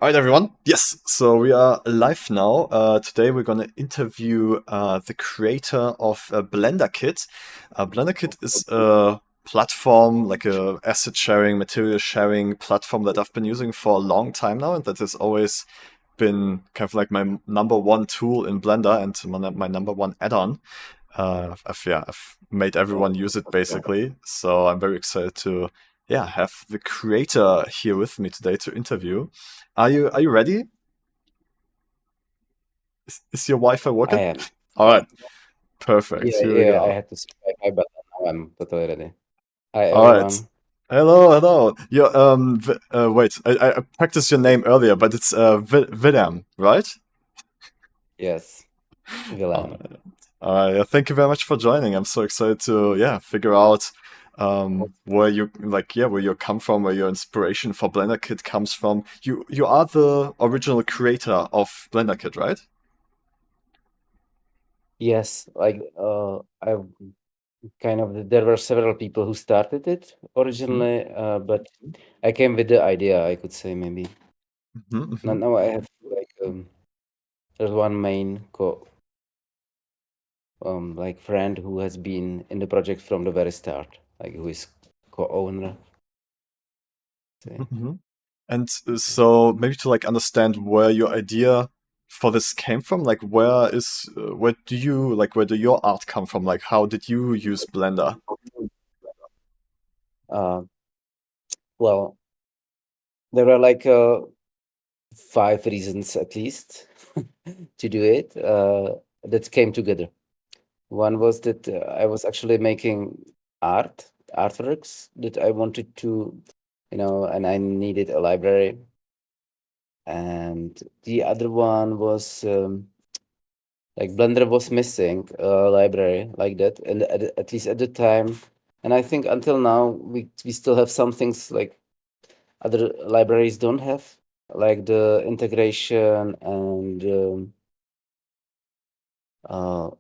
All right, everyone. Yes, so we are live now. Today we're going to interview the creator of BlenderKit. BlenderKit is a platform, like a asset sharing, material sharing platform that I've been using for a long time now, and that has always been kind of like my number one tool in Blender and my number one add-on. I've made everyone use it basically, so I'm very excited to have the creator here with me today to interview. Are you ready? Is your Wi-Fi I working? am. All right, perfect. Yeah, Here we yeah, I go. had to skip my but now I'm totally ready. Hi, All right. everyone. Hello, hello. Wait. I practiced your name earlier, but it's William, right? Yes, All Willem. right. All right. Thank you very much for joining. I'm so excited to figure out where you where you come from, where your inspiration for BlenderKit comes from. You are the original creator of BlenderKit, right? Yes, I kind of there were several people who started it Hmm. originally, but I came with the idea, I could say maybe. Hmm. Hmm. Now I have there's one main co like friend who has been in the project from the very start, like who is co-owner. Say. Hmm. And so maybe to like understand where your idea for this came from, like where do your art come from? Like how did you use Blender? Uh, well, there were five reasons at least to do it that came together. One was that I was actually making artworks that I wanted to, and I needed a library. And the other one was like Blender was missing a library like that, and at least at the time, and I think until now we still have some things like other libraries don't have, like the integration and uh,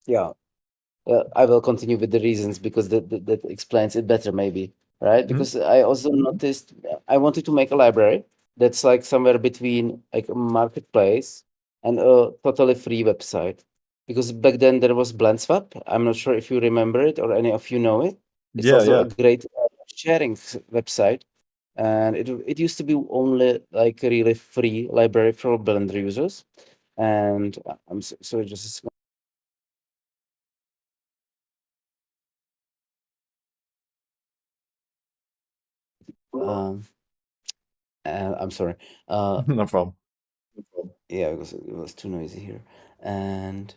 yeah. I will continue with the reasons because that explains it better, maybe, right? Hmm. Because I also noticed I wanted to make a library that's like somewhere between like a marketplace and a totally free website. Because back then there was BlendSwap. I'm not sure if you remember it or any of you know it. It's Yeah, also a yeah. great sharing website, and it used to be only like a really free library for Blender users. And I'm sorry, just a second. Um, I'm sorry. Uh, No problem. Yeah, because it was too noisy here. And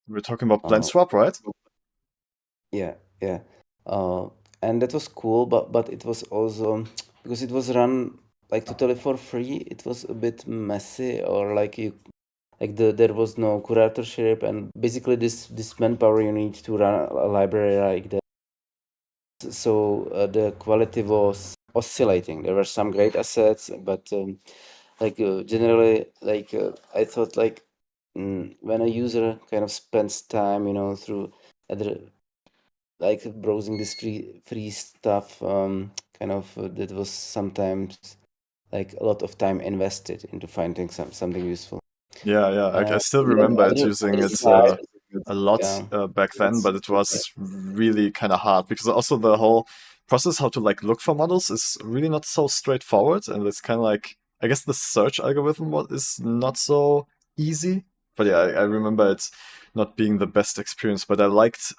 We're talking about Blend uh, Swap, right? yeah, yeah. Uh, and that was cool, but it was also because it was run like totally for free. It was a bit messy, or like you like there was no curatorship, and basically this manpower you need to run a library like that. So the quality was oscillating. There were some great assets, but generally, I thought when a user kind of spends time, through other like browsing this free stuff, that was sometimes like a lot of time invested into finding something useful. Yeah, yeah. I still The remember it other using it side, a lot yeah, back then, but it was really kind of hard because also the whole process how to like look for models is really not so straightforward, and it's kind of like I guess the search algorithm is not so easy. But yeah, I remember it not being the best experience, but I liked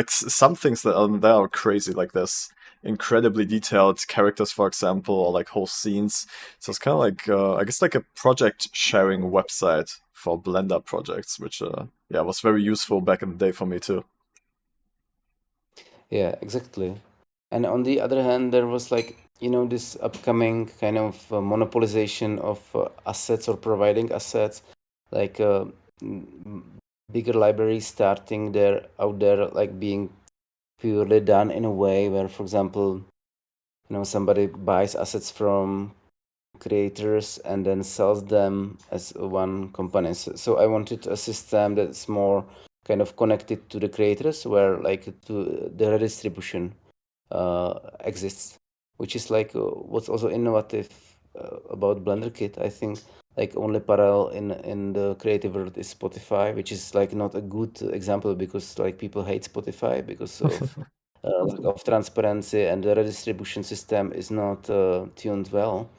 some things that are crazy, like this incredibly detailed characters, for example, or like whole scenes. So it's kind of like I guess like a project sharing website for Blender projects, which was very useful back in the day for me too. yeah, exactly. And on the other hand, there was this upcoming kind of monopolization of assets or providing assets, like m- bigger libraries starting there out there, like being purely done in a way where, for example, somebody buys assets from creators and then sells them as one company. So I wanted a system that's more kind of connected to the creators, where like to the redistribution exists. which is like what's also innovative about BlenderKit. I think like only parallel in the creative world is Spotify, which is like not a good example because like people hate Spotify because of lack of transparency, and the redistribution system is not tuned well.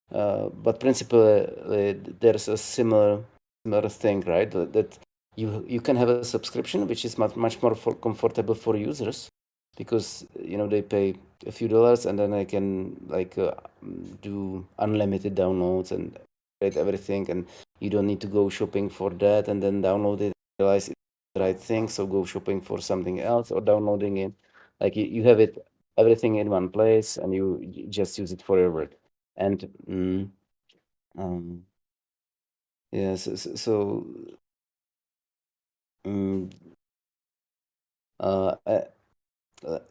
But principally, there's a similar thing, right? That you can have a subscription, which is much more comfortable for users, because they pay a few dollars and then they can like do unlimited downloads and create everything, and you don't need to go shopping for that and then download it, realize it's the right thing, so go shopping for something else or downloading it. Like you have it everything in one place and you just use it for your work. And um, yeah, mm, uh, uh,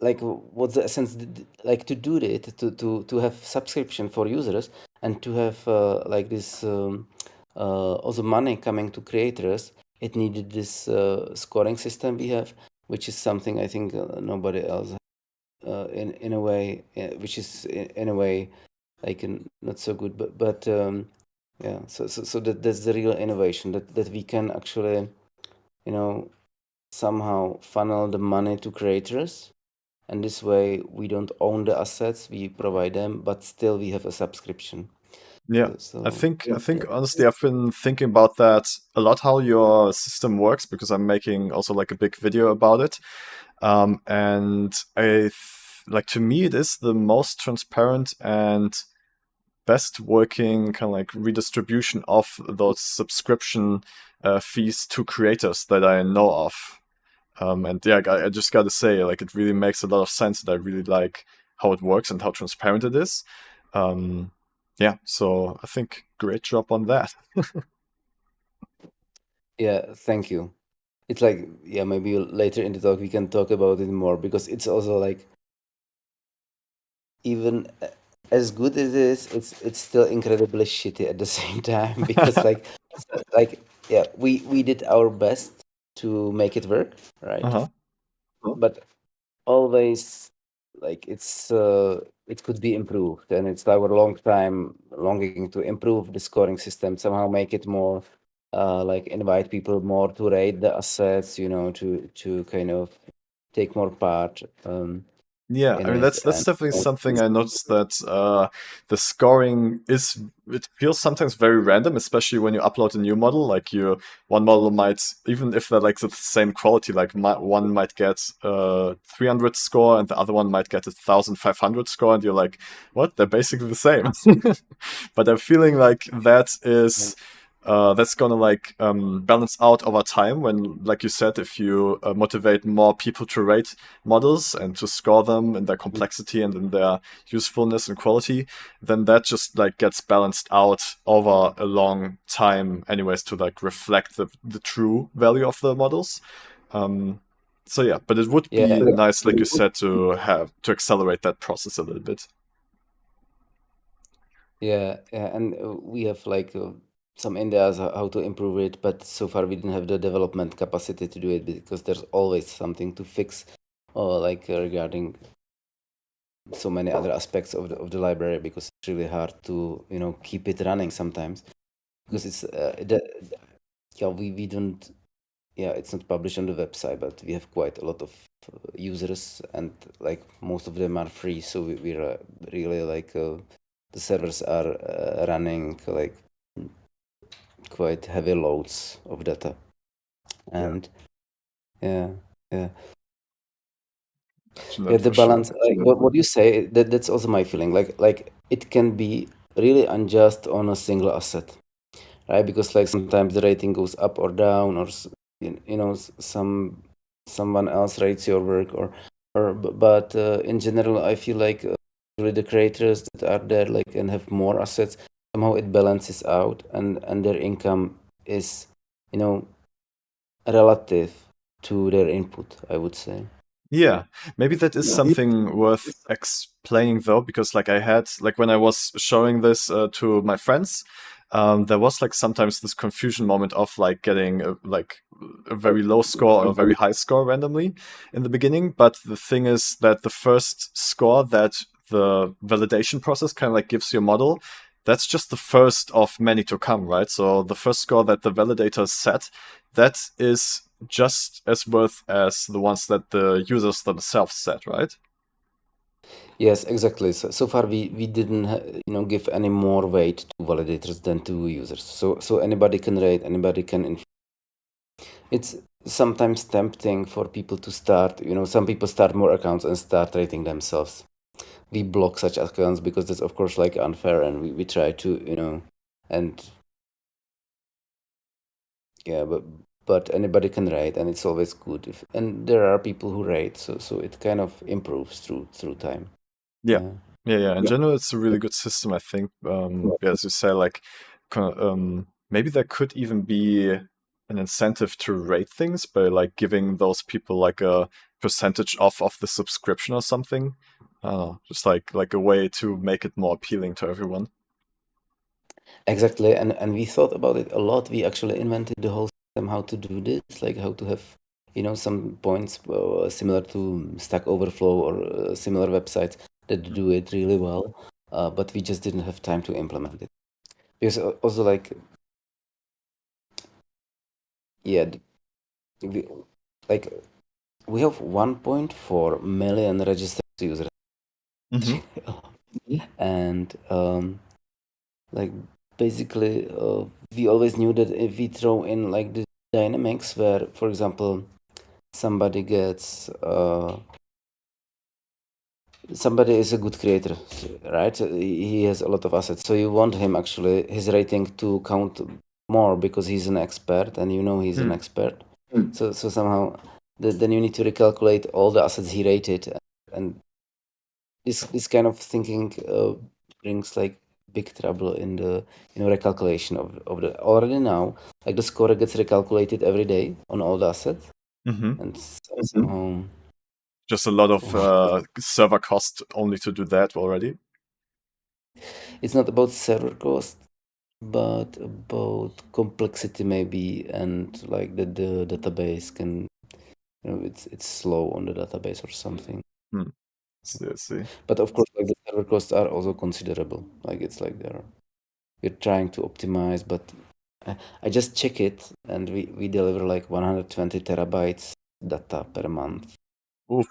like what's the essence? Like to do it, to have subscription for users and to have like this also money coming to creators. It needed this scoring system we have, which is something I think nobody else in a way, which is in a way like not so good, but yeah. So that's the real innovation, that we can actually somehow funnel the money to creators, and this way we don't own the assets, we provide them, but still we have a subscription. Yeah, So I think honestly, I've been thinking about that a lot, how your system works, because I'm making also like a big video about it. And like, to me, it is the most transparent and best working kind of like redistribution of those subscription fees to creators that I know of. And yeah, I just got to say, like, it really makes a lot of sense, that I really like how it works and how transparent it is. Yeah, so I think great job on that. yeah, thank you. It's like, yeah, maybe later in the talk we can talk about it more, because it's also like, even as good as it is, it's still incredibly shitty at the same time, because like yeah, we did our best to make it work, right? Uh-huh. But always, like, it could be improved, and it's our long time longing to improve the scoring system, somehow make it more like invite people more to rate the assets, to kind of take more part Yeah, I in mean, it. that's definitely something I noticed, that the scoring it feels sometimes very random, especially when you upload a new model. Like, one model might, even if they're like the same quality, like one might get 300 score and the other one might get 1,500 score, and you're like, what? They're basically the same. But I'm feeling like that's gonna like balance out over time, when, like you said, if you motivate more people to rate models and to score them in their complexity and in their usefulness and quality, then that just like gets balanced out over a long time anyways, to like reflect the true value of the models. So yeah, but it would Yeah, be nice, like you said, to accelerate that process a little bit. yeah, and we have like some ideas how to improve it, but so far we didn't have the development capacity to do it, because there's always something to fix, or like regarding so many other aspects of the library, because it's really hard to keep it running sometimes, because it's yeah, we don't, yeah, it's not published on the website, but we have quite a lot of users, and like most of them are free, so we're really like the servers are running like quite heavy loads of data. And yeah, yeah, Imagine yeah, that the for sure. balance, like what you say, that's also my feeling, like it can be really unjust on a single asset, right? Because like sometimes the rating goes up or down, or someone else rates your work, but in general I feel like really the creators that are there like and have more assets, somehow it balances out, and their income is you know relative to their input, I would say. Yeah, maybe that is something worth explaining though, because like I had, like, when I was showing this to my friends, there was like sometimes this confusion moment of like getting like a very low score or a very high score randomly in the beginning. But the thing is that the first score that the validation process kind of like gives you a model, that's just the first of many to come, right? So the first score that the validators set, that is just as worth as the ones that the users themselves set, right? Yes, exactly. So far we didn't give any more weight to validators than to users. So anybody can rate, anybody can. It's sometimes tempting for people to start. Some people start more accounts and start rating themselves. We block such accounts because that's of course like unfair, and we try to and yeah, but anybody can rate, and it's always good and there are people who rate, so it kind of improves through time. Yeah. Yeah. Yeah. In general, it's a really good system, I think. Yeah, as you say, like, maybe there could even be an incentive to rate things by like giving those people like a percentage off of the subscription or something. Just like a way to make it more appealing to everyone. Exactly, and we thought about it a lot. We actually invented the whole system how to do this, like how to have some points similar to Stack Overflow or similar websites that do it really well, but we just didn't have time to implement it. Because also like yeah, we like we have 1.4 million registered users, Mm-hmm. and like basically we always knew that if we throw in like the dynamics where, for example, somebody gets somebody is a good creator, right? So he has a lot of assets, so you want him actually his rating to count more because he's an expert, and he's an expert. So somehow then you need to recalculate all the assets he rated, and this kind of thinking brings like big trouble in the recalculation of the already now, like the score gets recalculated every day on all the assets, Mm-hmm. and somehow Just a lot of server cost only to do that already. it's not about server cost but about complexity maybe, and like the database can it's slow on the database or something. See. But of course, like the server costs are also considerable. Like it's like we're trying to optimize, but I just check it, and we deliver like 120 terabytes data per month. Oof.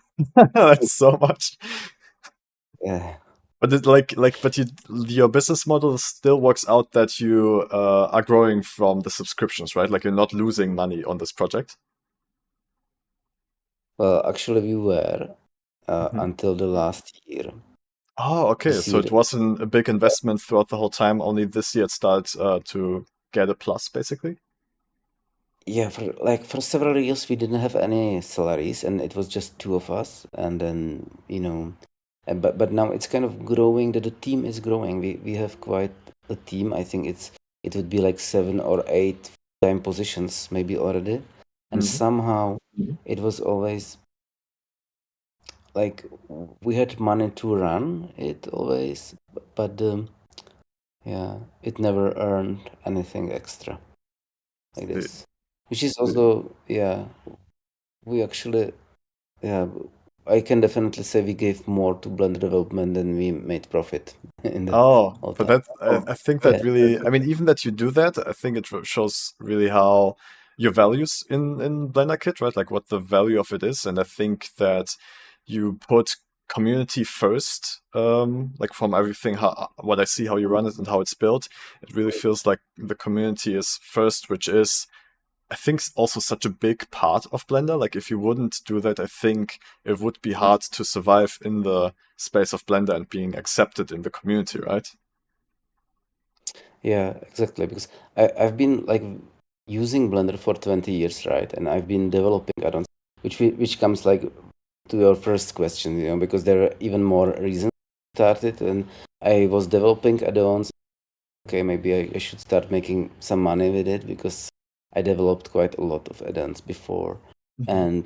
That's so much. Yeah. But your business model still works out that you are growing from the subscriptions, right? Like you're not losing money on this project. Well, actually, we were Mhm. until the last year. Oh, okay. This So year, it wasn't a big investment throughout the whole time. Only this year it started to get a plus, basically. yeah, for several years we didn't have any salaries, and it was just two of us. And then but now it's kind of growing. That the team is growing. We have quite a team. I think it would be like 7 or 8 time positions maybe already, and Mhm. somehow it was always like we had money to run it always, but yeah, it never earned anything extra like See. this, which is also yeah. We actually, yeah, I can definitely say we gave more to Blender development than we made profit in the Oh, whole but time. I think that Yeah, really, I mean, even that you do that, I think it shows really how your values in BlenderKit, right? Like what the value of it is, and I think that you put community first. Like from everything, how what I see, how you run it, and how it's built, it really feels like the community is first, which is I think also such a big part of Blender. Like if you wouldn't do that, I think it would be hard to survive in the space of Blender and being accepted in the community, right? yeah, exactly. Because I've been like using Blender for 20 years, right? And I've been developing add-ons, which comes like to your first question, because there are even more reasons to start it. And I was developing add-ons. Okay, maybe I should start making some money with it because I developed quite a lot of add-ons before. Mhm. And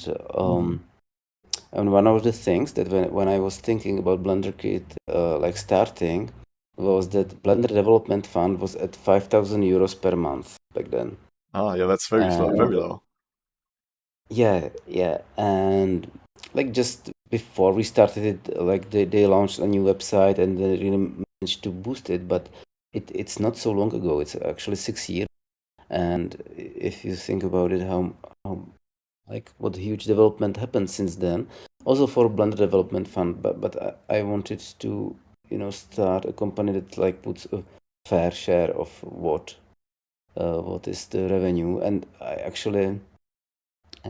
and one of the things that when I was thinking about BlenderKit, like starting, was that Blender Development Fund was at 5,000 euros per month back then. Ah, yeah, that's very low, And very low. yeah, and like just before we started it, like they launched a new website and they really managed to boost it, but it's not so long ago. It's actually 6 years. And if you think about it, how like what huge development happened since then, also for Blender Development Fund. But I wanted to, start a company that like puts a fair share of what is the revenue, and I actually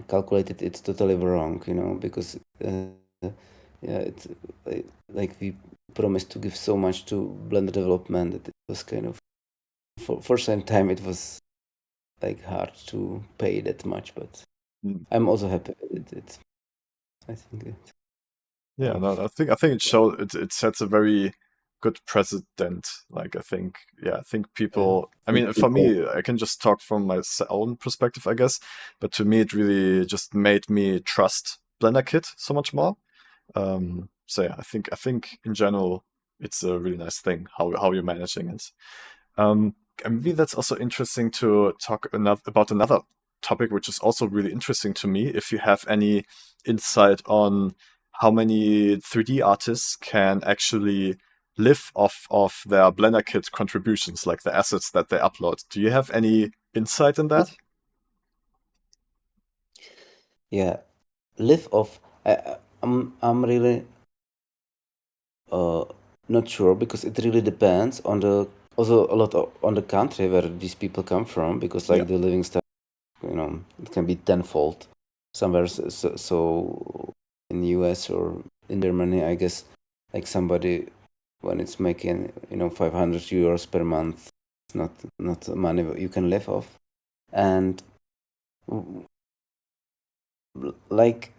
calculated it totally wrong, because yeah, it's like we promised to give so much to Blender development that it was kind of for some time it was like hard to pay that much, but Mm. I'm also happy with it. I think Yeah, no, I think it showed it sets a very good precedent. Like I think people. I mean, for me, I can just talk from my own perspective, I guess. But to me, it really just made me trust BlenderKit so much more. So yeah, I think in general, it's a really nice thing how you're managing it. Um, and maybe that's also interesting to talk about another topic, which is also really interesting to me. If you have any insight on how many 3D artists can actually live off of their Blender Kit contributions, like the assets that they upload. Do you have any insight in that? yeah, live off. I'm really uh not sure because it really depends on the also a lot on the country where these people come from, because Yeah. like the living standard, it can be tenfold somewhere. So in the US or in Germany, I guess, like somebody when it's making 500 euros per month, it's not money you can live off. And like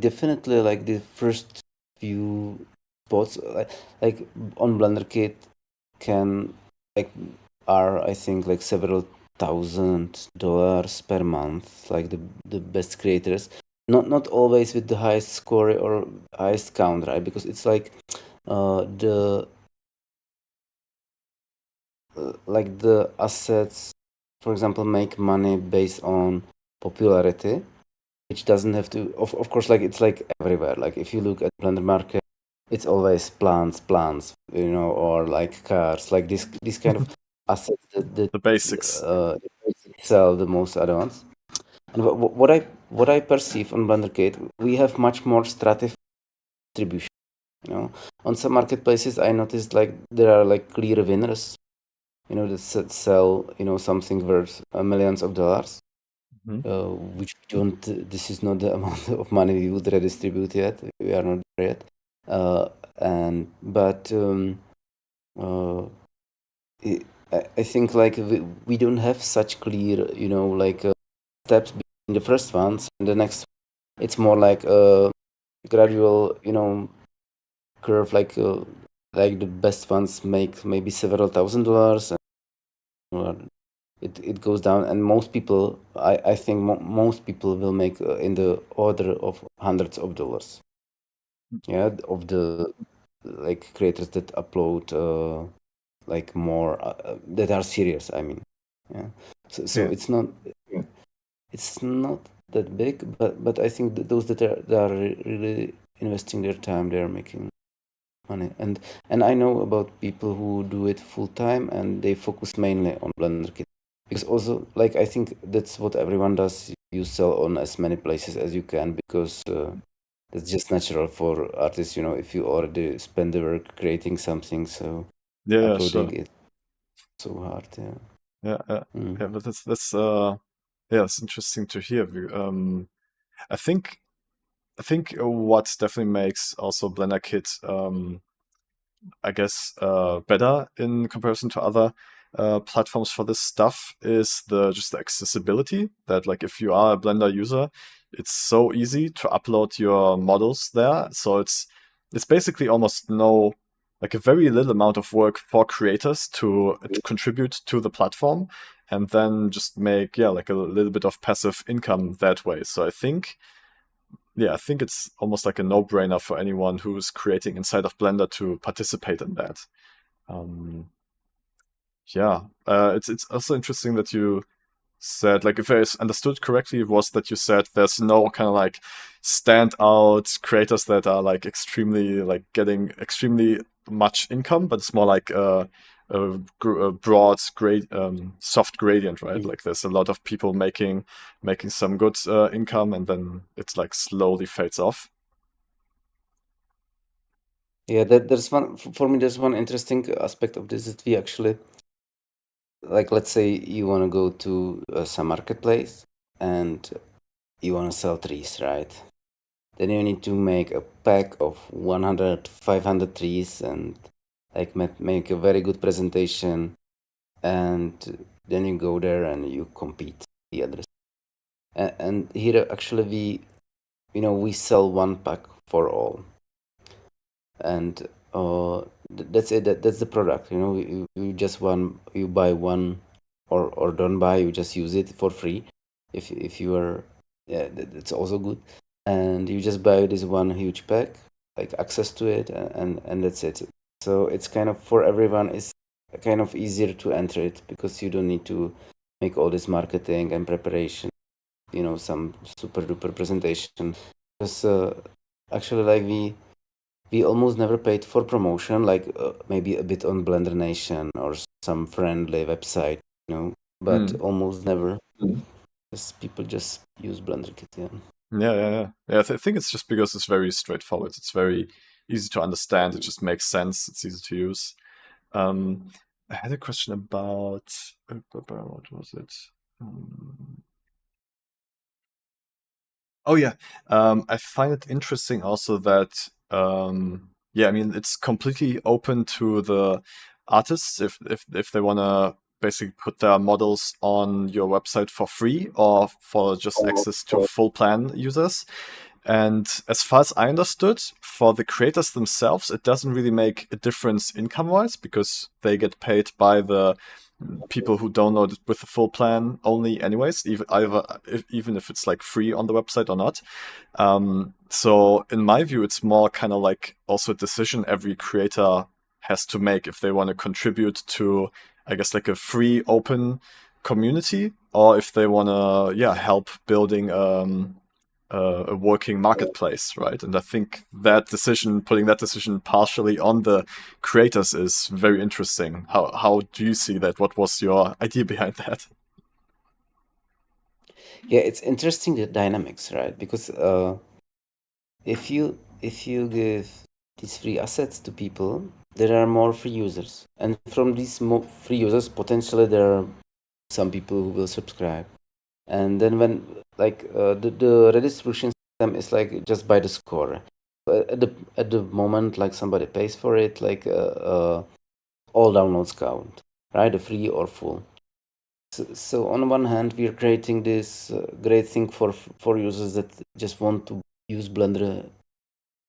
definitely like the first few spots, like on BlenderKit can like are I think like several $1,000 per month, like the best creators, not always with the highest score or highest count, right? Because it's like the like the assets, for example, make money based on popularity, which doesn't have to of course, like it's like everywhere. Like if you look at Blender market, it's always plants, or like cars, like this kind of assets that The basics. uh, sell the most add-ons. And what I perceive on BlenderKit, we have much more stratified distribution. On some marketplaces, I noticed like there are like clear winners, that sell something worth millions of dollars, Mhm. which we don't. This is not the amount of money we would redistribute yet. We are not there yet. And but uh, I think like we don't have such clear, like steps between the first ones and the next. It's more like a gradual, curve. Like the best ones make maybe several $1,000s, and it goes down, and most people, I think most people will make in the order of hundreds of dollars. Yeah, of the like creators that upload like more that are serious. I mean, yeah. So Yeah. it's not that big, but I think that those that are really investing their time, they are making money. And I know about people who do it full time and they focus mainly on BlenderKit, because also like I think that's what everyone does. You sell on as many places as you can, because it's just natural for artists, if you already spend the work creating something, so Yeah, yeah, uploading sure. it so hard. Yeah. Yeah, Mm. yeah, but that's yeah, it's interesting to hear. I think what definitely makes also BlenderKit I guess, better in comparison to other platforms for this stuff is the just the accessibility. That like if you are a Blender user, it's so easy to upload your models there. So it's basically almost no like a very little amount of work for creators to contribute to the platform and then just make like a little bit of passive income that way. So I think it's almost like a no-brainer for anyone who's creating inside of Blender to participate in that. Um, it's also interesting that you said, like if I understood correctly, it was that you said there's no kind of like standout creators that are like extremely like getting extremely much income, but it's more like a broad soft gradient, right? Like there's a lot of people making some good income, and then it's like slowly fades off. Yeah, there's one for me. There's one interesting aspect of this that we actually, like, let's say you want to go to some marketplace and you want to sell trees, right? Then you need to make a pack of 100, 500 trees and like make a very good presentation, and then you go there and you compete the others. And here actually we sell one pack for all, and that's it. That's the product. You just you buy one, or don't buy. You just use it for free. If you are, yeah, that's also good. And you just buy this one huge pack, like access to it, and that's it. So it's kind of for everyone. It's kind of easier to enter it because you don't need to make all this marketing and preparation. Some super duper presentation. Because actually, like we almost never paid for promotion, like maybe a bit on Blender Nation or some friendly website, but almost never. Because people just use BlenderKit. Yeah. Yeah. I think it's just because it's very straightforward. It's very easy to understand. It just makes sense. It's easy to use. I had a question about what was it? Oh yeah, I find it interesting also that yeah, I mean it's completely open to the artists if they want to basically put their models on your website for free or for just access to full plan users. And as far as I understood, for the creators themselves, it doesn't really make a difference income-wise because they get paid by the people who download it with the full plan only anyways, even if it's like free on the website or not. So in my view, it's more kind of like also a decision every creator has to make if they want to contribute to, I guess, like a free open community, or if they want to help building a working marketplace, right? And I think putting that decision partially on the creators is very interesting. How do you see that? What was your idea behind that? Yeah, it's interesting, the dynamics, right? Because if you give these free assets to people, there are more free users, and from these free users, potentially there are some people who will subscribe. And then when like the redistribution system is like just by the score. At the moment, like somebody pays for it, like all downloads count, right? The free or full. So on one hand, we are creating this great thing for users that just want to use Blender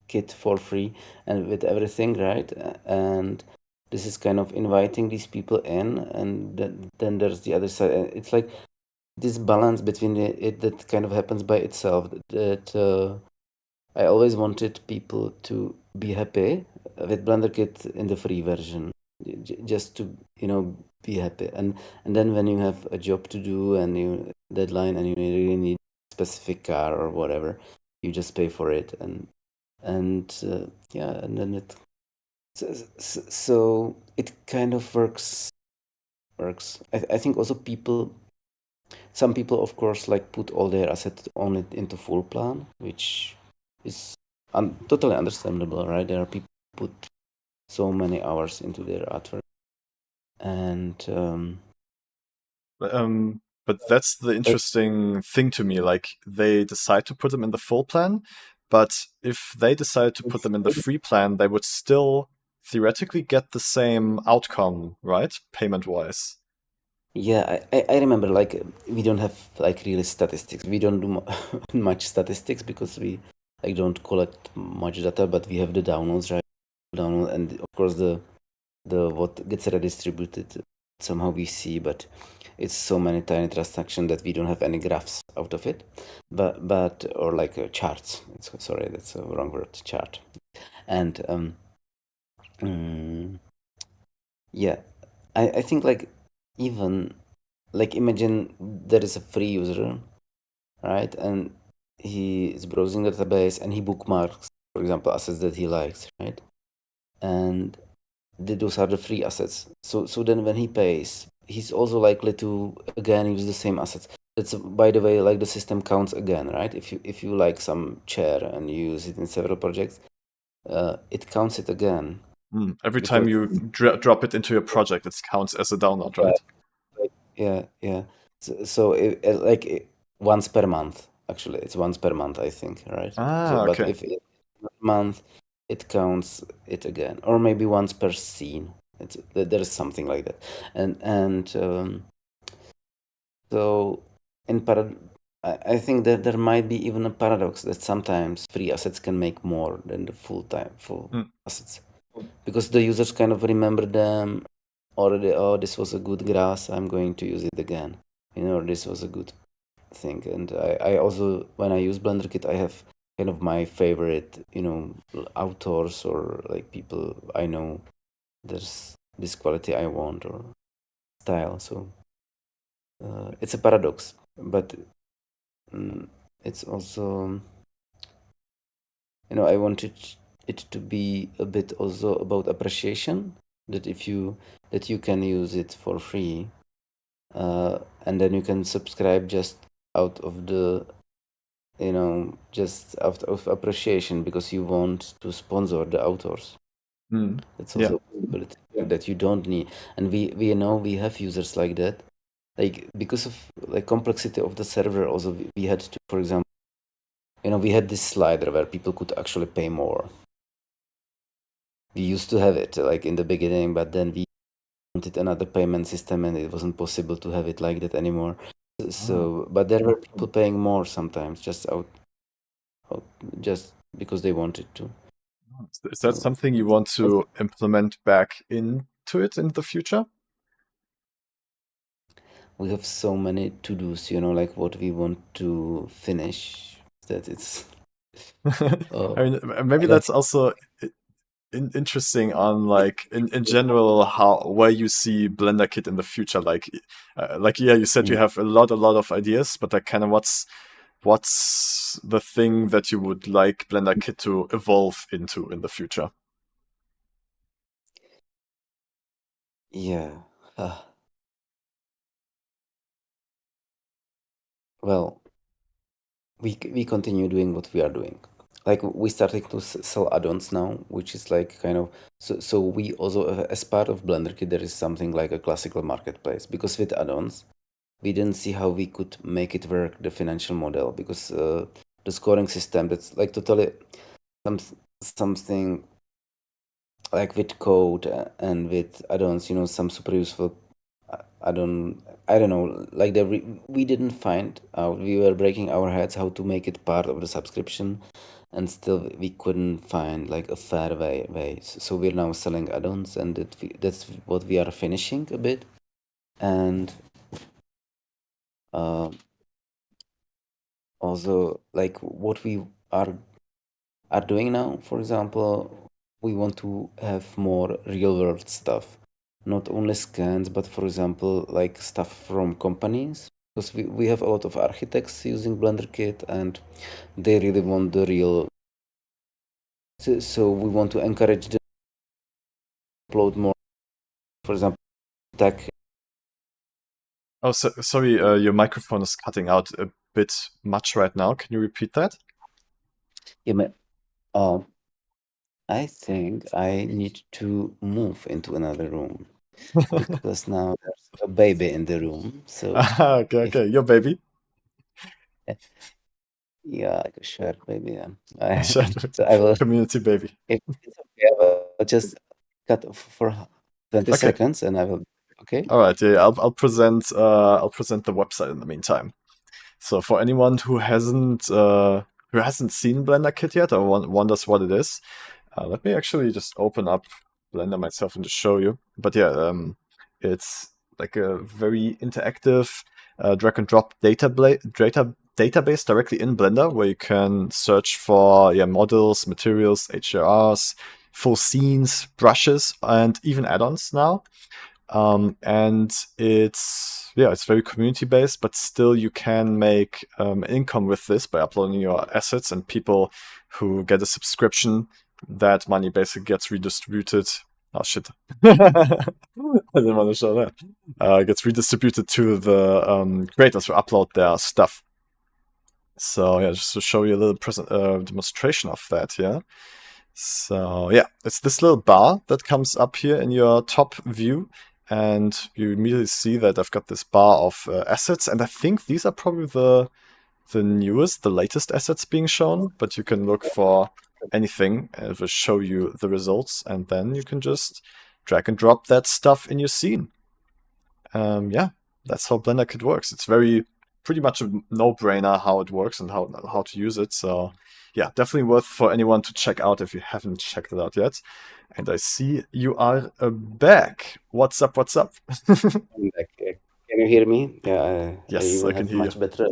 Kit for free and with everything, right? And this is kind of inviting these people in, and then there's the other side. It's like this balance between it that kind of happens by itself. That I always wanted people to be happy with BlenderKit in the free version, just to be happy. And then when you have a job to do and you deadline and you really need a specific car or whatever, you just pay for it, and yeah, and then it so it kind of works. I think also some people, of course, like put all their assets on it into full plan, which is totally understandable, right? There are people who put so many hours into their artwork, and But that's the interesting thing to me. Like they decide to put them in the full plan, but if they decide to put them in the free plan, they would still theoretically get the same outcome, right? Payment wise. yeah, I remember, like, we don't have like really statistics. We don't do much statistics because we like don't collect much data, but we have the downloads, right? Download, and of course the what gets redistributed somehow we see, but it's so many tiny transactions that we don't have any graphs out of it, but or like charts. Sorry, that's a wrong word, chart. And yeah, I think like even like imagine there is a free user, right? And he is browsing the database and he bookmarks, for example, assets that he likes, right? And those are the free assets. So then when he pays, he's also likely to again use the same assets. That's, by the way, like the system counts again, right? If you like some chair and you use it in several projects, it counts it again. Every Because time you drop it into your project, it counts as a download, right? yeah. So once per month, actually, it's once per month, I think, right? So, Ah, but okay. if month, it counts it again, or maybe once per scene. There is something like that, and so in parad, I think that there might be even a paradox that sometimes free assets can make more than the full Mm. assets, because the users kind of remember them, or oh, this was a good grass, I'm going to use it again, or this was a good thing. And I also, when I use BlenderKit, I have kind of my favorite, authors or like people I know. There's this quality I want or style. So it's a paradox, but it's also, I wanted it to be a bit also about appreciation. That if you that you can use it for free, and then you can subscribe just out of the just out of appreciation because you want to sponsor the authors. That's Yeah. also a possibility that you don't need. And we know we have users like that. Like because of like complexity of the server, also we had to, for example, we had this slider where people could actually pay more. We used to have it like in the beginning, but then we wanted another payment system and it wasn't possible to have it like that anymore. So, but there were people paying more sometimes out just because they wanted to. Is that So something you want to implement back into it in the future? we have so many to-dos, like what we want to finish, that it's uh, I mean, maybe I don't that's also interesting on like in general how where you see BlenderKit in the future. Like yeah, you said you Mm. have a lot of ideas, but like kind of what's the thing that you would like BlenderKit to evolve into in the future? Yeah. Uh, well, we continue doing what we are doing. Like we started to sell add-ons now, which is like kind of so we also as part of BlenderKit there is something like a classical marketplace, because with add-ons we didn't see how we could make it work, the financial model, because the scoring system, that's like totally some, something like with code and with add-ons, some super useful I don't know, like we didn't find out. We were breaking our heads how to make it part of the subscription, and still we couldn't find like a fair way. So we're now selling add-ons, and that's what we are finishing a bit. And uh, also like what we are doing now, for example, we want to have more real world stuff, not only scans, but for example, like stuff from companies. Because we have a lot of architects using BlenderKit and they really want the real. So we want to encourage them to upload more, for example, tech. Oh, sorry, your microphone is cutting out a bit much right now. Can you repeat that? Yeah, I think I need to move into another room because now there's a baby in the room. So Ah, okay, if okay, your baby. yeah, like a shared baby, yeah. I, Sure. so I will, Community baby. if it's okay, I will just cut for 20 Okay. seconds and I will, okay? All right. Yeah, I'll present the website in the meantime. So for anyone who hasn't seen BlenderKit yet or wonders what it is, let me actually just open up Blender myself and just show you. But yeah, it's like a very interactive drag and drop database directly in Blender where you can search for models, materials, HDRIs, full scenes, brushes, and even add-ons now. And it's very community based, but still you can make income with this by uploading your assets, and people who get a subscription, that money basically gets redistributed. Oh shit! I didn't want to show that. Gets redistributed to the creators who upload their stuff. So yeah, just to show you a little demonstration of that. Yeah. So yeah, it's this little bar that comes up here in your top view, and you immediately see that I've got this bar of assets, and I think these are probably the newest, the latest assets being shown, but you can look for anything and it will show you the results, and then you can just drag and drop that stuff in your scene. Yeah, that's how BlenderKit works. It's pretty much a no-brainer how it works and how to use it. So yeah, definitely worth for anyone to check out if you haven't checked it out yet. And I see you are back. What's up? What's up? I'm back. Can you hear me? Yeah, I Yes, even I can have hear you. much better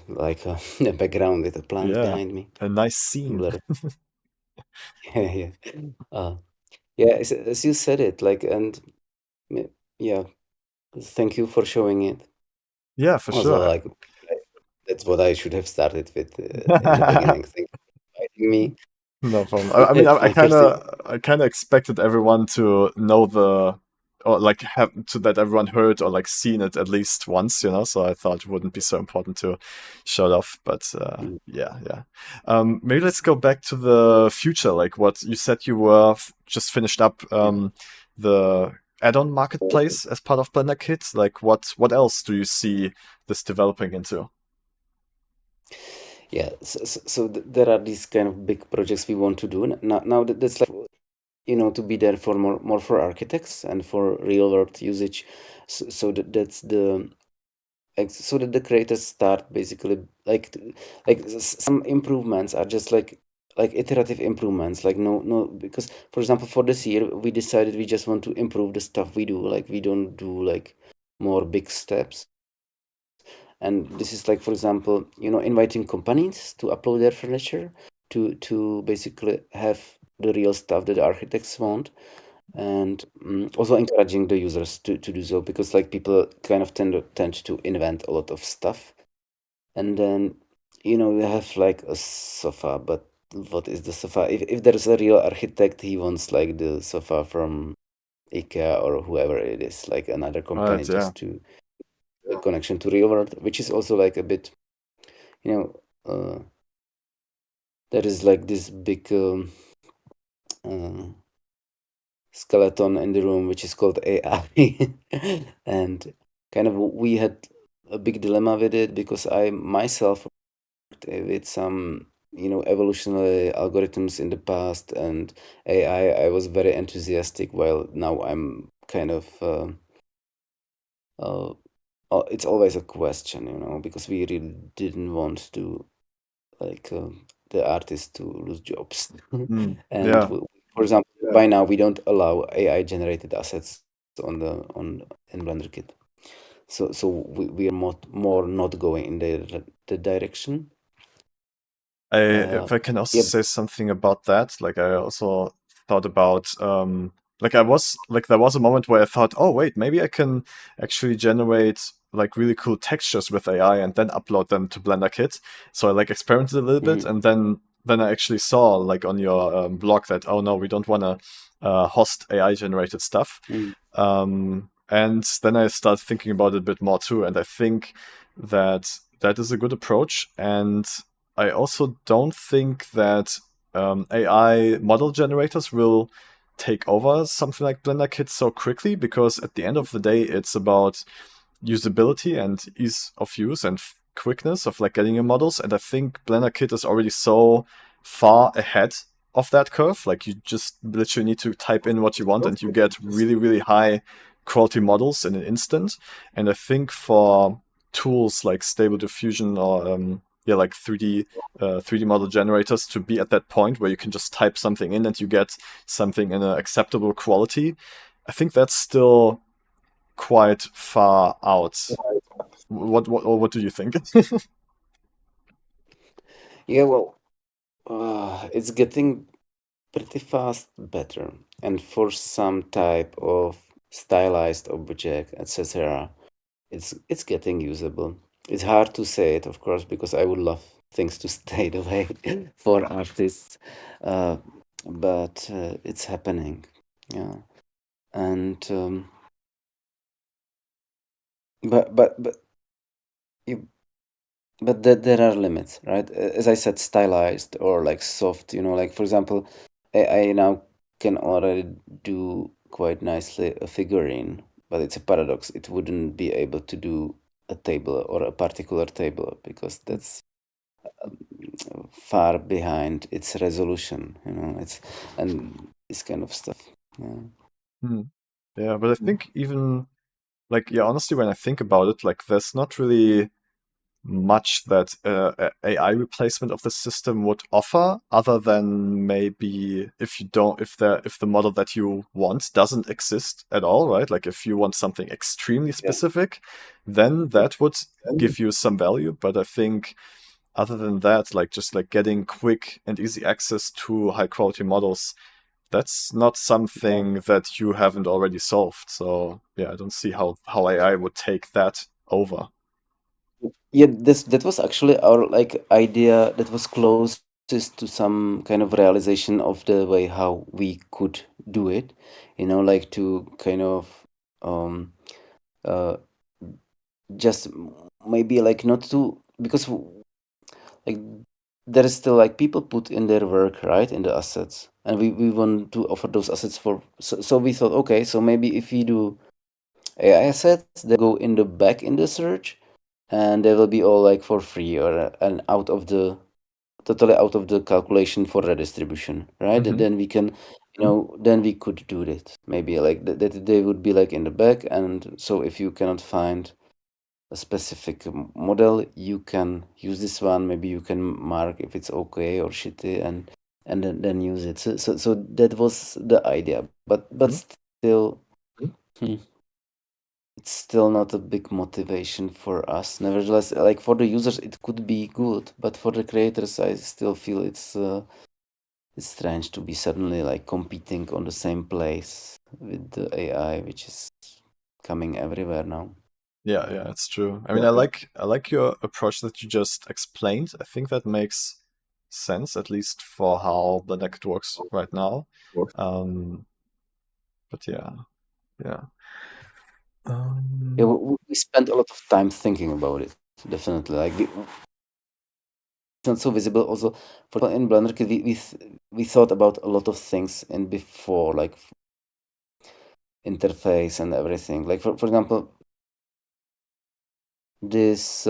like a background with a plant Yeah, behind me. a nice scene. Blur. Yeah, yeah. Yeah, as you said it, like, and yeah, thank you for showing it. Yeah, for Also, sure. like, that's what I should have started with in the beginning. Thank you for inviting me. No problem. I mean, My first thing. I kind of expected everyone to know or like have to that everyone heard or like seen it at least once, So I thought it wouldn't be so important to show it off. But Mm, yeah, yeah. Maybe let's go back to the future. Like what you said, you were just finished up the add-on marketplace as part of BlenderKit. Like what else do you see this developing into? Yeah, so there are these kind of big projects we want to do now. That's like to be there for more for architects and for real world usage. So that's the so that the creators start basically some improvements are just like iterative improvements, like no, because for example for this year we decided we just want to improve the stuff we do, like we don't do like more big steps. And this is like, for example, inviting companies to upload their furniture to basically have the real stuff that the architects want, and also encouraging the users to do so, because like people kind of tend to invent a lot of stuff, and then you have like a sofa, but what is the sofa? If there's a real architect, he wants like the sofa from IKEA or whoever it is, like another company, Right, yeah. just to a connection to real world, which is also like a bit, you know, there is like this big uh, skeleton in the room, which is called AI. And kind of we had a big dilemma with it, because I myself worked with some, evolutionary algorithms in the past, and AI, I was very enthusiastic, while now I'm kind of, uh, it's always a question, because we really didn't want to, like the artists to lose jobs. And Yeah. for example, by now we don't allow AI generated assets in BlenderKit. So we are more not going in the direction. If I can also Yep. say something about that, like I also thought about like I was like there was a moment where I thought, oh wait, maybe I can actually generate like really cool textures with AI and then upload them to BlenderKit. So I like experimented a little bit, Mhm. and then I actually saw like on your blog that, oh no, we don't want to host AI generated stuff. Mm. And then I started thinking about it a bit more too, and I think that that is a good approach. And I also don't think that AI model generators will take over something like BlenderKit so quickly, because at the end of the day, it's about usability and ease of use and quickness of like getting your models. And I think BlenderKit is already so far ahead of that curve. Like you just literally need to type in what you want and you get really, really high quality models in an instant. And I think for tools like Stable Diffusion or like 3D model generators to be at that point where you can just type something in and you get something in an acceptable quality, I think that's still quite far out. What do you think? Yeah, well, it's getting pretty fast, better. And for some type of stylized object, etc., it's getting usable. It's hard to say it, of course, because I would love things to stay the way for artists, uh, but it's happening. Yeah, and but you, but there are limits, right? As I said, stylized or like soft. Like for example, I now can already do quite nicely a figurine, but it's a paradox. It wouldn't be able to do a table or a particular table because that's far behind its resolution. It's and this kind of stuff. Yeah. Hmm. Yeah, but I think even like yeah, honestly, when I think about it, like there's not really much that AI replacement of the system would offer, other than maybe if the model that you want doesn't exist at all, right? Like if you want something extremely Yeah. specific, then that would give you some value. But I think other than that, like just like getting quick and easy access to high quality models, that's not something that you haven't already solved. So yeah, I don't see how AI would take that over. Yeah, that was actually our like idea that was closest to some kind of realization of the way how we could do it, like to kind of um uh just maybe like not to because like there is still like people put in their work, right, in the assets, and we want to offer those assets for so we thought, okay, so maybe if we do AI assets, they go in the back in the search, and they will be all like for free or and out of the totally out of the calculation for redistribution, right? And Hmm. then we can, then we could do that. Maybe like that they would be like in the back, and so if you cannot find a specific model, you can use this one. Maybe you can mark if it's okay or shitty, and then use it. So that was the idea, but Hmm. still. Hmm, it's still not a big motivation for us. Nevertheless, like for the users, it could be good, but for the creators, I still feel it's strange to be suddenly like competing on the same place with the AI, which is coming everywhere now. Yeah, yeah, it's true. I mean, I like your approach that you just explained. I think that makes sense, at least for how BlenderKit works right now. Um, but yeah, yeah. Yeah, Um, we spent a lot of time thinking about it. Definitely, like it's not so visible. Also, for example, in BlenderKit, we thought about a lot of things and before, like interface and everything. Like for example, this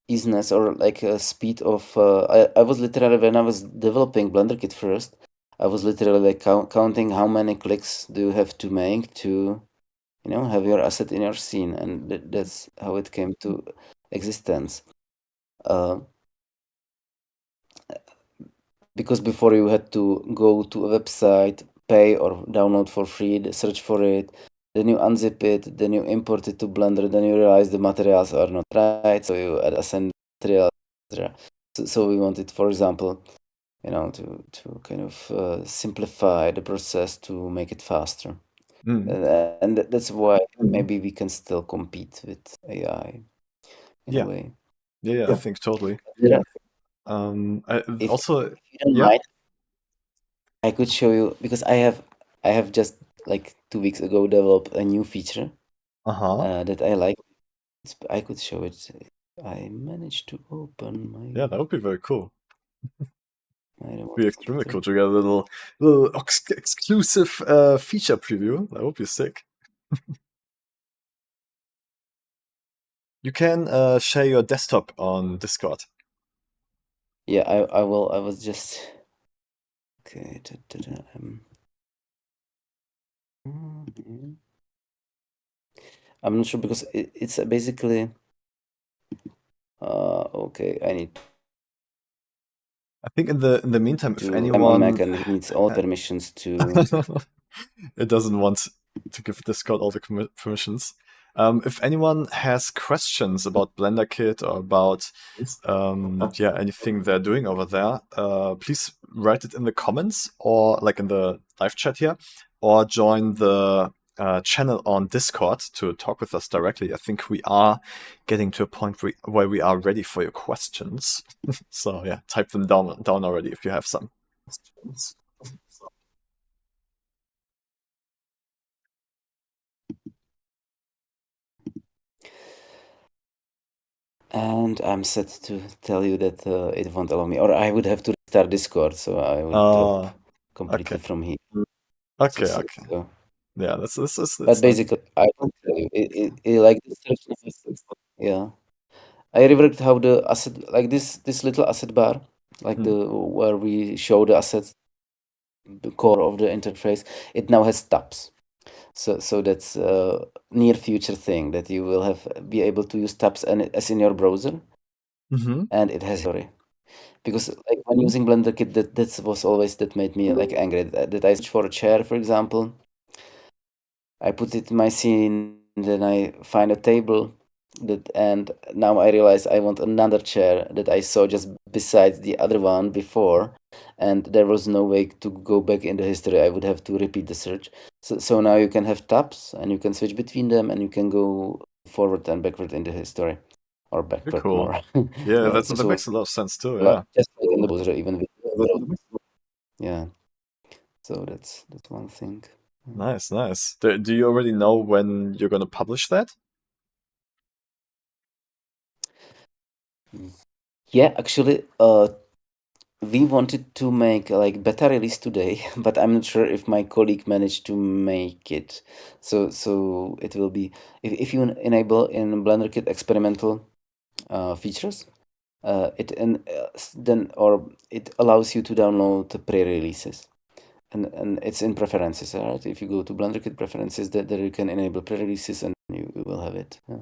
easiness or like speed of I was literally when I was developing BlenderKit first, I was literally like counting how many clicks do you have to make to have your asset in your scene, and that's how it came to existence. Uh, because before you had to go to a website, pay or download for free, search for it, then you unzip it, then you import it to Blender, then you realize the materials are not right, so you add ascend material, etc. So we wanted, for example, to kind of simplify the process to make it faster. mm, And that's why maybe we can still compete with AI in a yeah, way. yeah, yeah, I think totally. Yeah. If Also, you don't yeah, mind, I could show you because I have just like 2 weeks ago developed a new feature uh-huh, that I like. I could show it. I managed to open yeah, that would be very cool. my Be remote extremely cool editor. to get a little exclusive feature preview. That would be sick. You can share your desktop on Discord. Yeah, I will. I was just okay. Mhm. I'm not sure because it's basically okay. I need I think in the meantime, if to. I'm on Mac anyone and it needs all ha- permissions to. it doesn't want to give Discord all the permissions. If anyone has questions about BlenderKit or about yeah anything they're doing over there, please write it in the comments or like in the live chat here, or join the channel on Discord to talk with us directly. I think we are getting to a point where we are ready for your questions. So yeah, type them down already if you have some. And I'm set to tell you that it won't allow me, or I would have to restart Discord, so I would drop completely Okay. from here. Okay, So, okay. so- Yeah, that's but basically, I will tell you, like this yeah. I reworked how the asset, like this little asset bar, like the where we show the assets, the core of the interface. It now has tabs. So that's a near future thing that you will have be able to use tabs and as in your browser, Mm-hmm. and it has story. Because like when using BlenderKit, that was always that made me like angry that I search for a chair, for example. I put it in my scene, then I find a table and now I realize I want another chair that I saw just besides the other one before, and there was no way to go back in the history. I would have to repeat the search. So now you can have tabs and you can switch between them and you can go forward and backward in the history, or Very backward cool. more. Yeah, Yeah, that makes a lot of sense too. like, Yeah. just like in the browser, even with yeah. So that's one thing. Nice, nice. Do you already know when you're gonna publish that? Yeah, actually, we wanted to make like beta release today, but I'm not sure if my colleague managed to make it. So it will be if you enable in BlenderKit experimental features, then or it allows you to download the pre-releases. And it's in preferences, right? If you go to BlenderKit preferences, that there you can enable pre-releases and you will have it. Yeah.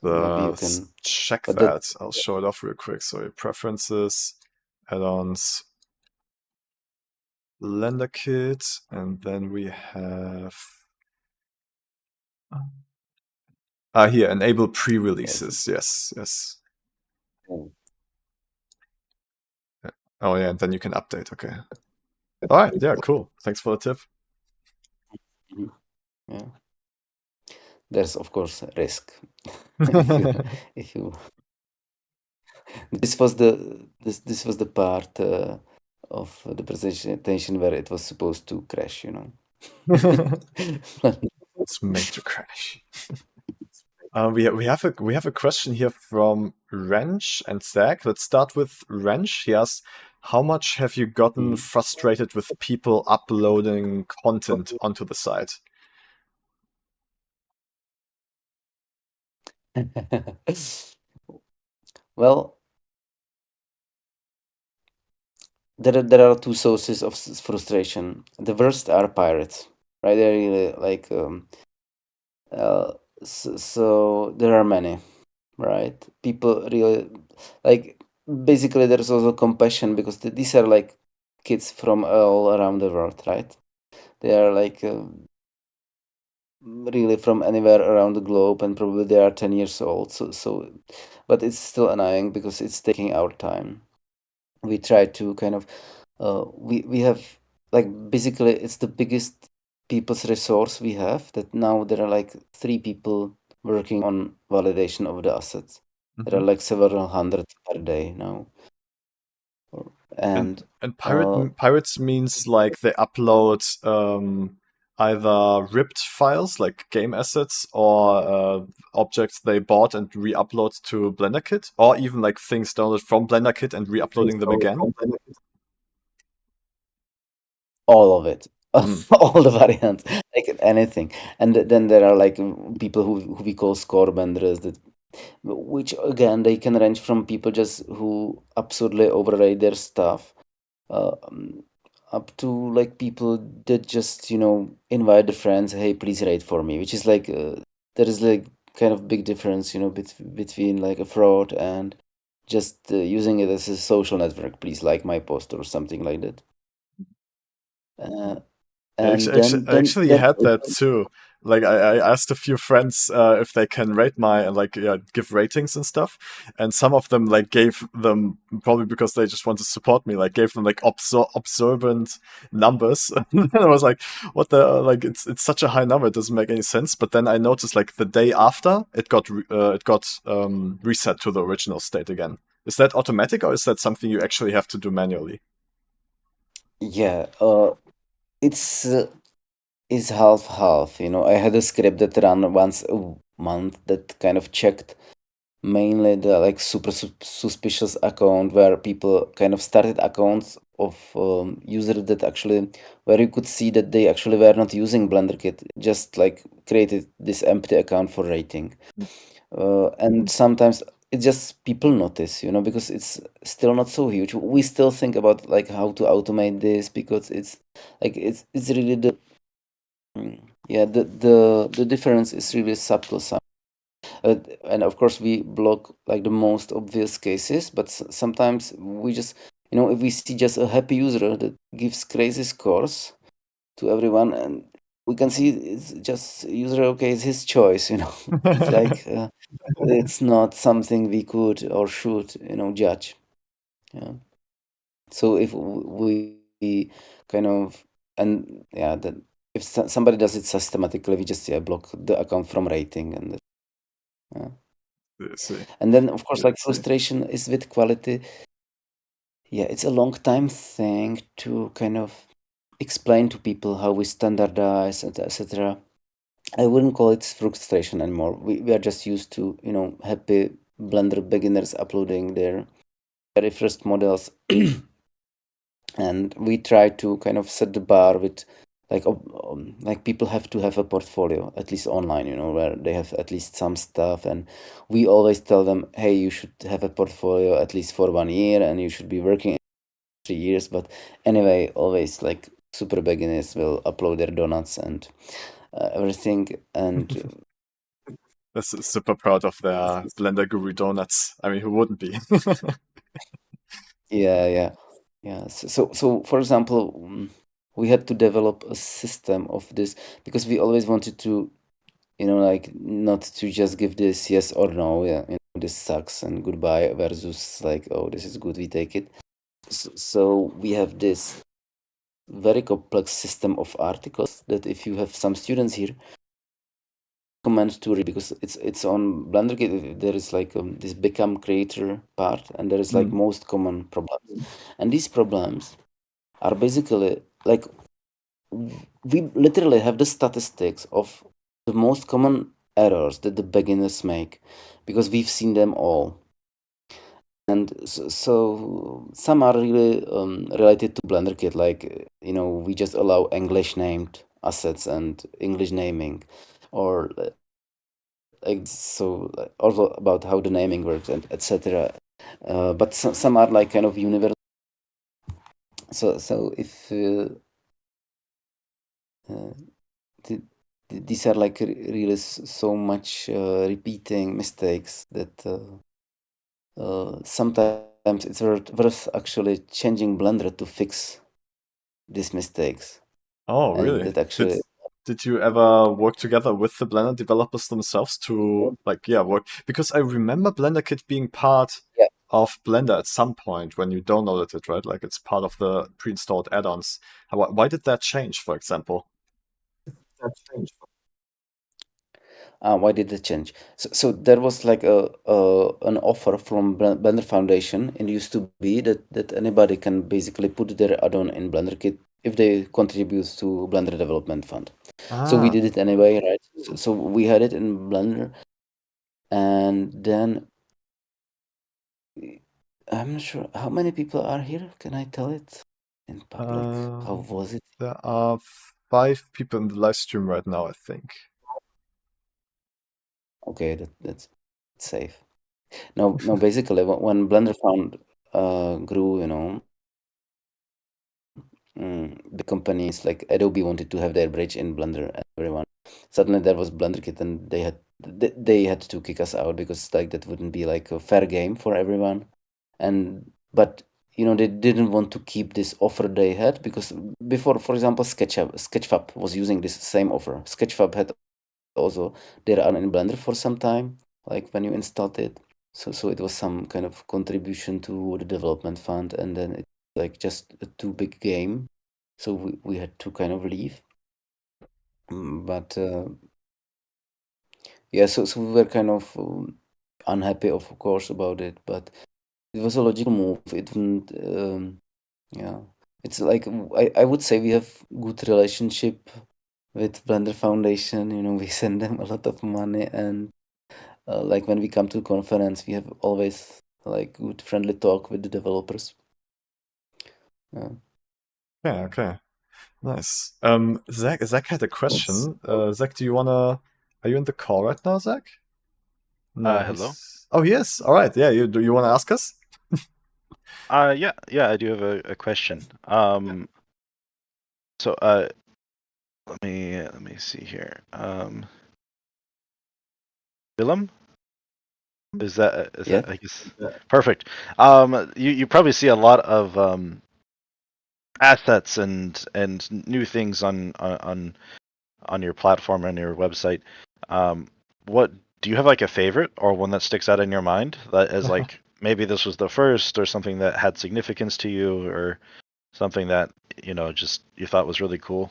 Maybe you can, Check but that that. I'll show it off real quick. So preferences, add-ons, BlenderKit, and then we have here enable yes. pre-releases. Yes, yes. Oh, Oh yeah, and then you can update. Okay. All right. Yeah. Cool. Thanks for the tip. mhm, yeah. There's of course a risk if you this was the part of the presentation where it was supposed to crash, you know. It's made to crash. We have a question here from Wrench and Zach. Let's start with Wrench. He asks, how much have you gotten frustrated with people uploading content onto the site? Well, there are two sources of frustration. The worst are pirates, right? They're really like so there are many, right? People really like basically there's also compassion because these are like kids from all around the world, right? They are like really from anywhere around the globe and probably they are 10 years old. So but it's still annoying because it's taking our time. We try to kind of we have like basically it's the biggest people's resource we have, that now there are like 3 people working on validation of the assets. There are like several hundred per day now. And And pirates means like they upload either ripped files like game assets or objects they bought and re-upload to BlenderKit, or even like things downloaded from BlenderKit and re-uploading them again. all of it, Mm. all the variants, like anything. And then there are like people who we call score benders, that which again they can range from people just who absurdly overrate their stuff, um, up to like people that just invite their friends, hey please rate for me, which is like there is like kind of big difference between like a fraud and just using it as a social network, please like my post or something like that. uh, I and actually, then I actually then had that too. Like I asked a few friends if they can rate my like give ratings and stuff, and some of them like gave them, probably because they just want to support me, like gave them like observant numbers. And I was like, what the like it's such a high number, it doesn't make any sense. But then I noticed like the day after it got reset to the original state again. Is that automatic, or is that something you actually have to do manually? Yeah, it's is half half. You know, I had a script that ran once a month that kind of checked mainly the like super suspicious account where people kind of started accounts of users that actually where you could see that they actually were not using BlenderKit, just like created this empty account for rating. And sometimes it just people notice, you know, because it's still not so huge. We still think about like how to automate this because it's like it's really the yeah the difference is really subtle. And of course we block like the most obvious cases, but sometimes we just, you know, if we see just a happy user that gives crazy scores to everyone, and we can see it's just user, okay, it's his choice, you know. It's like it's not something we could or should, you know, judge. Yeah. So if we kind of, and yeah, that if somebody does it systematically, we just, yeah, block the account from rating. And yeah. See. And then of course, like See. frustration is with quality. Yeah, it's a long time thing to kind of explain to people how we standardize, etc. I wouldn't call it frustration anymore. We are just used to, you know, happy Blender beginners uploading their very first models. And we try to kind of set the bar with like people have to have a portfolio, at least online, you know, where they have at least some stuff. And we always tell them, hey, you should have a portfolio at least for 1 year, and you should be working 3 years. But anyway, always like super beginners will upload their donuts and everything. And That's super proud of their Blender Guru donuts. I mean, who wouldn't be? yeah. So for example, we had to develop a system of this because we always wanted to, you know, like not to just give this yes or no, yeah, you know, this sucks and goodbye, versus like, oh, this is good, we take it. So we have this very complex system of articles that if you have some students here, recommend to read, because it's on BlenderKit. There is like this become creator part, and there is like most common problems, and these problems are basically like we literally have the statistics of the most common errors that the beginners make, because we've seen them all. And so some are really related to BlenderKit, like, you know, we just allow English named assets and English naming, or like, so also about how the naming works and etc. But some are like kind of universal. So if uh, th- these are like really so much repeating mistakes that sometimes it's worth actually changing Blender to fix these mistakes. Oh, And really? that actually, Did you ever work together with the Blender developers themselves to like work? Because I remember BlenderKit being part yeah. of Blender at some point when you downloaded it, right? Like it's part of the pre-installed add-ons. Why did that change, for example? Why did it change? So there was like an offer from Blender Foundation, and it used to be that anybody can basically put their add-on in BlenderKit if they contribute to Blender Development Fund. So we Ah, did it anyway, right? So we had it in Blender, and then I'm not sure how many people are here. Can I tell it in public? How um, was it? there are 5 people in the live stream right now, I think. Okay, that's safe. No, basically, when Blender Found grew, you know, big companies like Adobe wanted to have their bridge in Blender, and everyone suddenly there was BlenderKit, and they had to kick us out because like that wouldn't be like a fair game for everyone. And but you know, they didn't want to keep this offer they had, because before, for example, Sketchfab was using this same offer. Sketchfab had also there are in Blender for some time, like when you installed it. So it was some kind of contribution to the development fund, and then it's like just a too big game, so we had to kind of leave. But yeah, so we were kind of unhappy, of course, about it, but it was a logical move. It didn't, yeah. It's like I would say we have good relationship with Blender Foundation. You know, we send them a lot of money, and like when we come to conference, we have always like good friendly talk with the developers. Yeah. Okay. Nice. Zach had a question. Zach, are you in the call right now, Zach? No, Hello? Oh, yes. All right. Yeah, do you want to ask us? Yeah, I do have a question. So let me see here. Willem? Yeah. I guess perfect. You probably see a lot of assets and new things on your platform and your website. What do you have, like a favorite or one that sticks out in your mind that is like maybe this was the first or something that had significance to you or something that just you thought was really cool?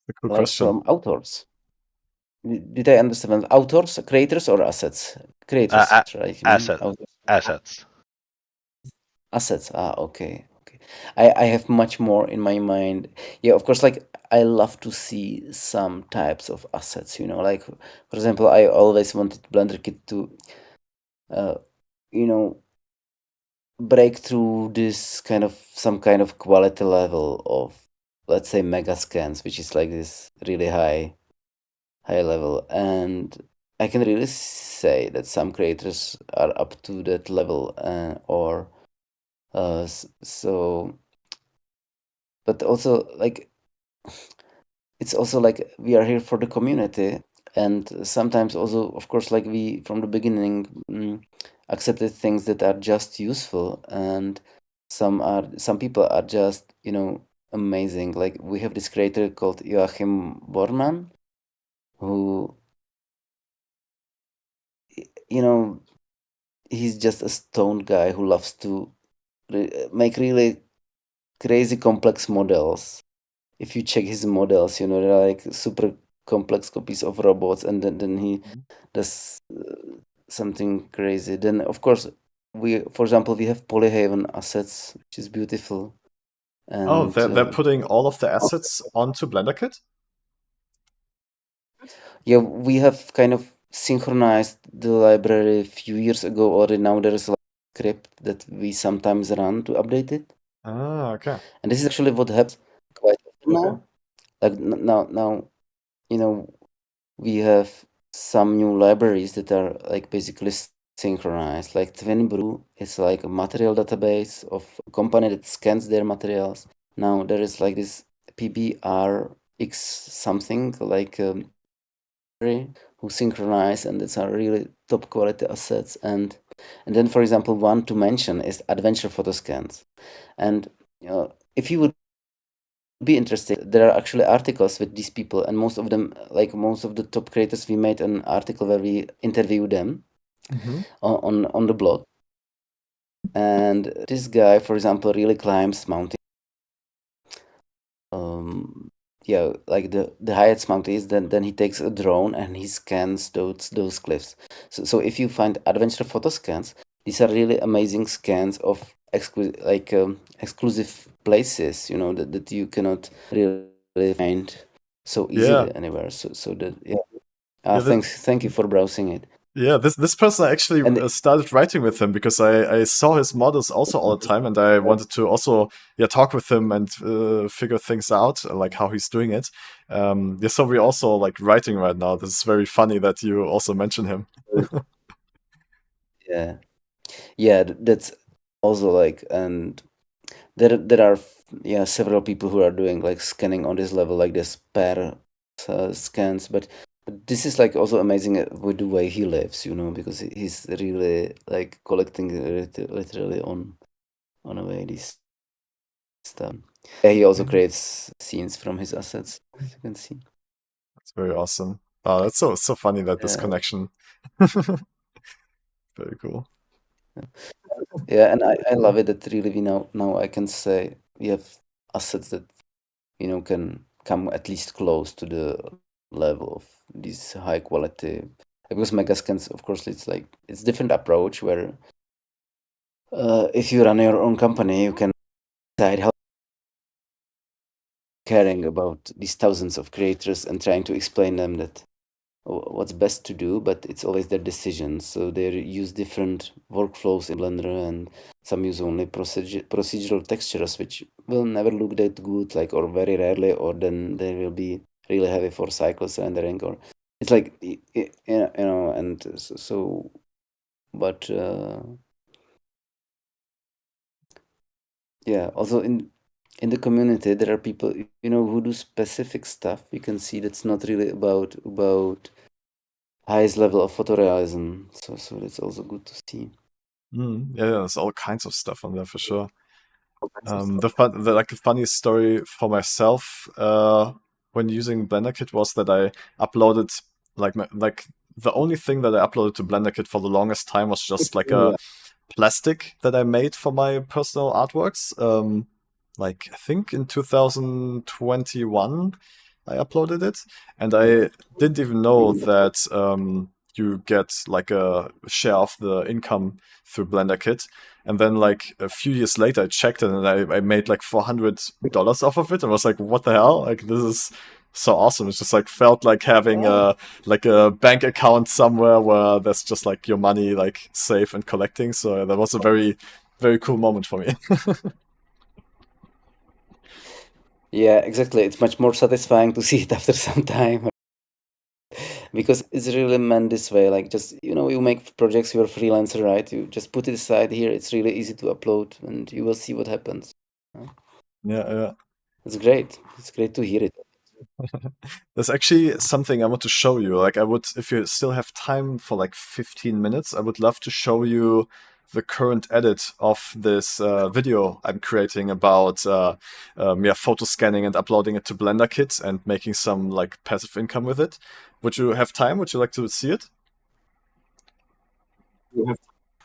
A cool Like question. from authors. Did I understand? Authors, creators, or assets? Creators, right? You mean Assets. assets. Okay. I have much more in my mind. Yeah, of course, like I love to see some types of assets, like for example, I always wanted BlenderKit to you know break through this some kind of quality level of, let's say, mega scans, which is like this really high level. And I can really say that some creators are up to that level, or so. But also, like, it's also like we are here for the community, and sometimes also, of course, like we from the beginning accepted things that are just useful, and some people are just amazing. Like we have this creator called Joachim Bormann, who he's just a stoned guy who loves to make really crazy complex models. If you check his models, they're like super complex copies of robots, and then he does something crazy. Then, of course, for example, we have Polyhaven assets, which is beautiful. And they're putting all of the assets onto BlenderKit? yeah, we have kind of synchronized the library a few years ago already. Now there is a script that we sometimes run to update it. Okay. And this is actually what happens quite often now. Like now, we have some new libraries that are like basically synchronized. Like TwinBrew is like a material database of a company that scans their materials. Now there is like this PBRX something, like who synchronize, and it's are really top quality assets. And then, for example, one to mention is Adventure Photoscans. And if you would be interested, there are actually articles with these people, and most of them, like most of the top creators, we made an article where we interview them on the blog. And this guy, for example, really climbs mountains. Yeah, like the highest mountain is, then he takes a drone and he scans those cliffs. So if you find Adventure Photo Scans, these are really amazing scans of exclusive places, that you cannot really find so easily anywhere. So that, yeah. Thank you for browsing it. Yeah, this person, I actually And started writing with him because I saw his models also all the time, and I wanted to also talk with him and figure things out, like how he's doing it. So we're also like writing right now. This is very funny that you also mention him. yeah, that's also like, and there are several people who are doing like scanning on this level, like this pair scans. But this is like also amazing with the way he lives, because he's really like collecting literally on a way this stuff. Yeah, he also creates scenes from his assets, as you can see. Very awesome. Oh, that's so funny that this Yeah. connection. Very cool. Yeah, and I love it that really we now I can say we have assets that can come at least close to the level of these high quality. Because Megascans, of course, it's different approach where if you run your own company, you can decide how caring about these thousands of creators and trying to explain them that what's best to do, but it's always their decision. So they use different workflows in Blender, and some use only procedural textures, which will never look that good, or very rarely, or then they will be really heavy for cycles rendering, or it's and so, but yeah, also in the community there are people who do specific stuff. You can see that's not really about highest level of photorealism, so that's also good to see. Yeah, there's all kinds of stuff on there for sure. The funniest story for myself when using BlenderKit was that I uploaded the only thing that I uploaded to BlenderKit for the longest time was just like a plastic that I made for my personal artworks. I think in 2021 I uploaded it, and I didn't even know that you get like a share of the income through BlenderKit. And then like a few years later, I checked it and I made like $400 off of it, and was like, what the hell? Like, this is so awesome. It's just like felt like having a bank account somewhere where there's just like your money like safe and collecting. So that was a very, very cool moment for me. Yeah, exactly. It's much more satisfying to see it after some time. Because it's really meant this way, like just you make projects, you're a freelancer, right? You just put it aside here, it's really easy to upload and you will see what happens. Yeah. It's great to hear it. There's actually something I want to show you. Like, I would, if you still have time for like 15 minutes, I would love to show you the current edit of this video I'm creating about photo scanning and uploading it to BlenderKit and making some like passive income with it. Would you have time? Would you like to see it?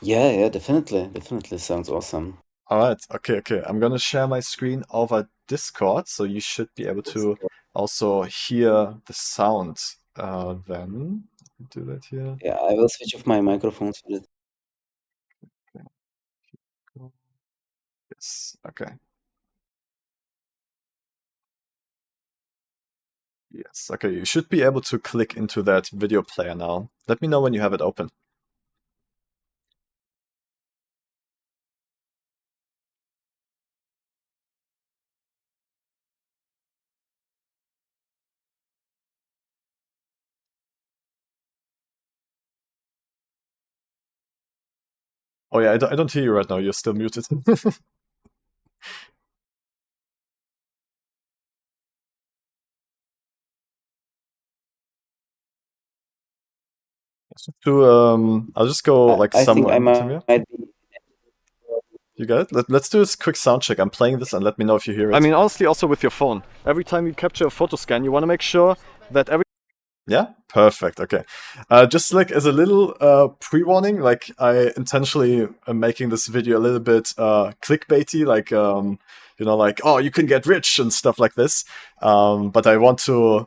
Yeah, definitely. Sounds awesome. All right. Okay. I'm gonna share my screen over Discord, so you should be able to also hear the sound. Then do that here. Yeah, I will switch off my microphone so that. Yes. Okay. Yes. Okay. You should be able to click into that video player now. Let me know when you have it open. Oh yeah, I don't hear you right now. You're still muted. I'll just go like I think I somewhere. might be. You got it? Let's do a quick sound check. I'm playing this and let me know if you hear it. I mean, honestly, also with your phone. Every time you capture a photo scan, you want to make sure that Yeah, perfect. Okay. Just like as a little pre-warning, like I intentionally am making this video a little bit clickbaity, like like, oh, you can get rich and stuff like this. But I want to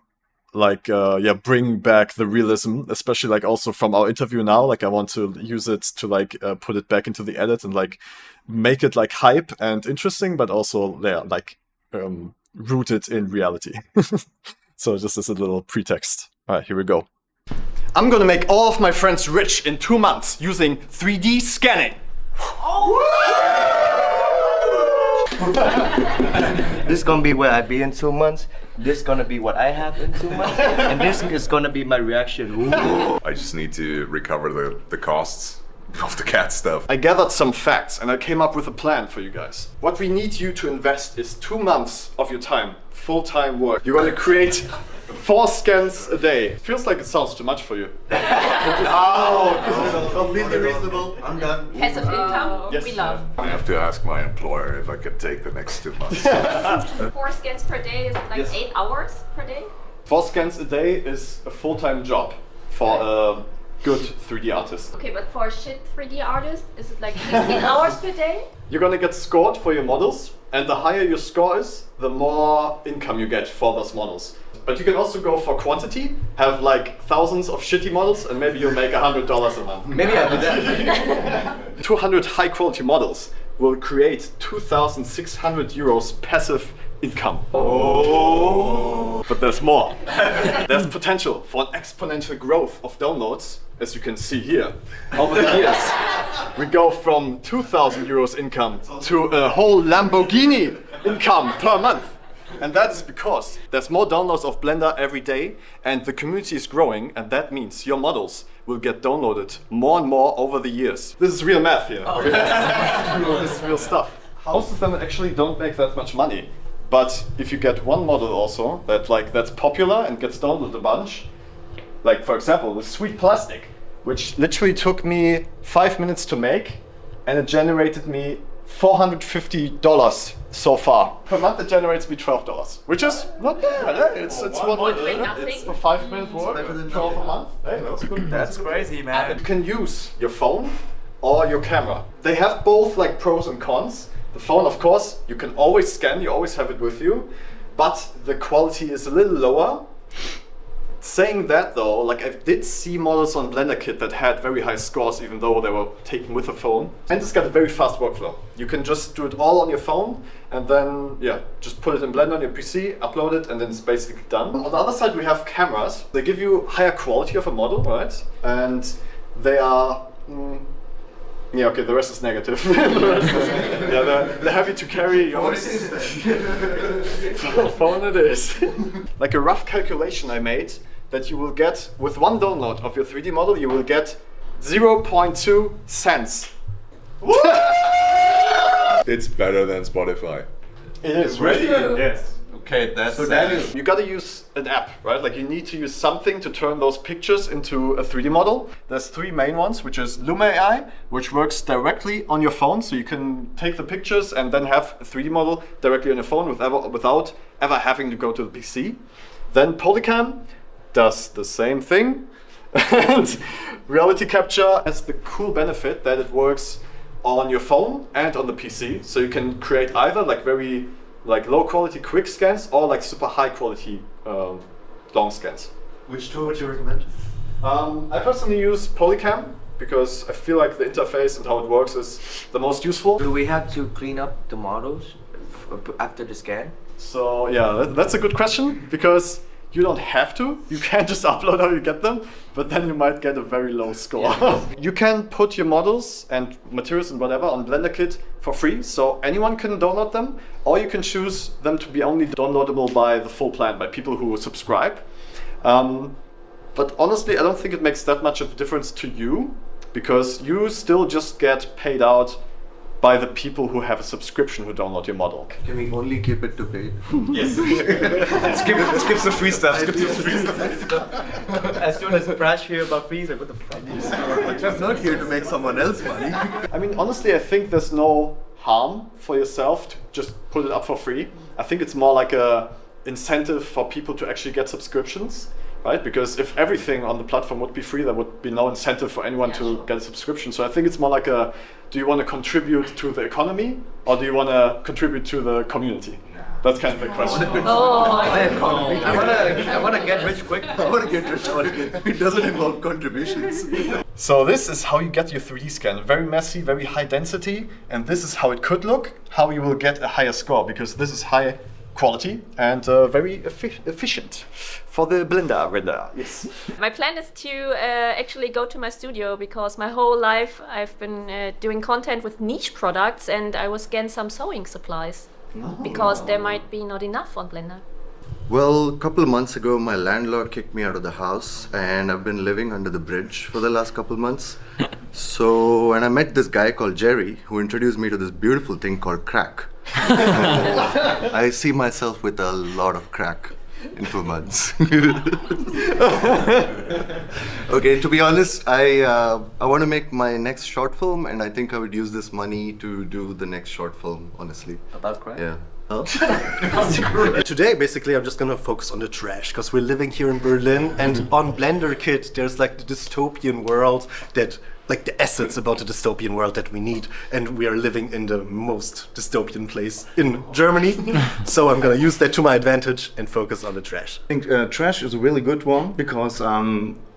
bring back the realism, especially like also from our interview now. Like I want to use it to like put it back into the edit and like make it like hype and interesting, but also rooted in reality. So just as a little pretext. All right, here we go. I'm gonna make all of my friends rich in 2 months using 3D scanning. This is gonna be where I be in 2 months. This is gonna be what I have in 2 months. And this is gonna be my reaction. I just need to recover the costs of the cat stuff. I gathered some facts and I came up with a plan for you guys. What we need you to invest is 2 months of your time, full-time work. You're gonna create 4 scans a day. Feels like it sounds too much for you. No, completely reasonable. I'm done. Passive income, Yes. we love. I have to ask my employer if I could take the next 2 months. 4 scans per day is like Yes. 8 hours per day. 4 scans a day is a full-time job for a good 3D artist. Okay, but for a shit 3D artist, is it like 16 hours per day? You're gonna get scored for your models, and the higher your score is, the more income you get for those models. But you can also go for quantity, have like thousands of shitty models, and maybe you'll make $100 a month. Maybe I'll do that. 200 high quality models will create 2,600 euros passive income. Oh! But there's more. There's potential for an exponential growth of downloads, as you can see here. Over the years, we go from 2,000 euros income to a whole Lamborghini income per month. And that is because there's more downloads of Blender every day, and the community is growing, and that means your models will get downloaded more and more over the years. This is real math here. Okay? This is real stuff. Most of them actually don't make that much money, but if you get one model also that's popular and gets downloaded a bunch, like for example the sweet plastic, which literally took me 5 minutes to make, and it generated me $450 so far. Per month it generates me $12, which is not bad. It's for 5 minutes work, 12 a month. Hey, that's good. That's crazy, man. You can use your phone or your camera. They have both like pros and cons. The phone, of course, you can always scan, you always have it with you, but the quality is a little lower. Saying that though, like I did see models on BlenderKit that had very high scores even though they were taken with a phone. And it's got a very fast workflow. You can just do it all on your phone and then, just put it in Blender on your PC, upload it, and then it's basically done. On the other side we have cameras. They give you higher quality of a model, right? And they are... okay, the rest is negative. They're heavy to carry. Phone it is. Like a rough calculation I made, that you will get, with one download of your 3D model, you will get 0.2 cents. It's better than Spotify. It is, really? Yes. Okay, that's So you gotta use an app, right? Like you need to use something to turn those pictures into a 3D model. There's 3 main ones, which is Luma AI, which works directly on your phone. So you can take the pictures and then have a 3D model directly on your phone without ever having to go to the PC. Then Polycam does the same thing. And Reality Capture has the cool benefit that it works on your phone and on the PC. So you can create either like very low quality quick scans or like super high quality long scans. Which tool would you recommend? I personally use Polycam because I feel like the interface and how it works is the most useful. Do we have to clean up the models after the scan? So that's a good question, because you don't have to. You can just upload how you get them, but then you might get a very low score. You can put your models and materials and whatever on BlenderKit for free, so anyone can download them, or you can choose them to be only downloadable by the full plan, by people who subscribe. But honestly, I don't think it makes that much of a difference to you, because you still just get paid out by the people who have a subscription who download your model. Can we only keep it to paid? Yes. skip the free stuff. As soon as Prash hear about fees, like what the fuck? I'm not here to make someone else money. I mean, honestly, I think there's no harm for yourself to just put it up for free. I think it's more like a incentive for people to actually get subscriptions, right? Because if everything on the platform would be free, there would be no incentive for anyone to get a subscription. So I think it's more like a, do you want to contribute to the economy, or do you want to contribute to the community? That's kind of the question. I want to get rich quick. I want to get rich quick. It doesn't involve contributions. So this is how you get your 3D scan. Very messy, very high density, and this is how it could look, how you will get a higher score, because this is high quality and very efficient for the Blender render. Yes. My plan is to actually go to my studio, because my whole life I've been doing content with niche products, and I will scan some sewing supplies because there might be not enough on Blender. Well, a couple of months ago, my landlord kicked me out of the house, and I've been living under the bridge for the last couple of months. So, and I met this guy called Jerry, who introduced me to this beautiful thing called crack. I see myself with a lot of crack in 2 months. Okay, to be honest, I want to make my next short film, and I think I would use this money to do the next short film, honestly. About crack? Yeah. Today, basically, I'm just gonna focus on the trash because we're living here in Berlin, and on BlenderKit, there's like the dystopian world that, like the assets about the dystopian world that we need, and we are living in the most dystopian place in Germany. So I'm gonna use that to my advantage and focus on the trash. I think trash is a really good one because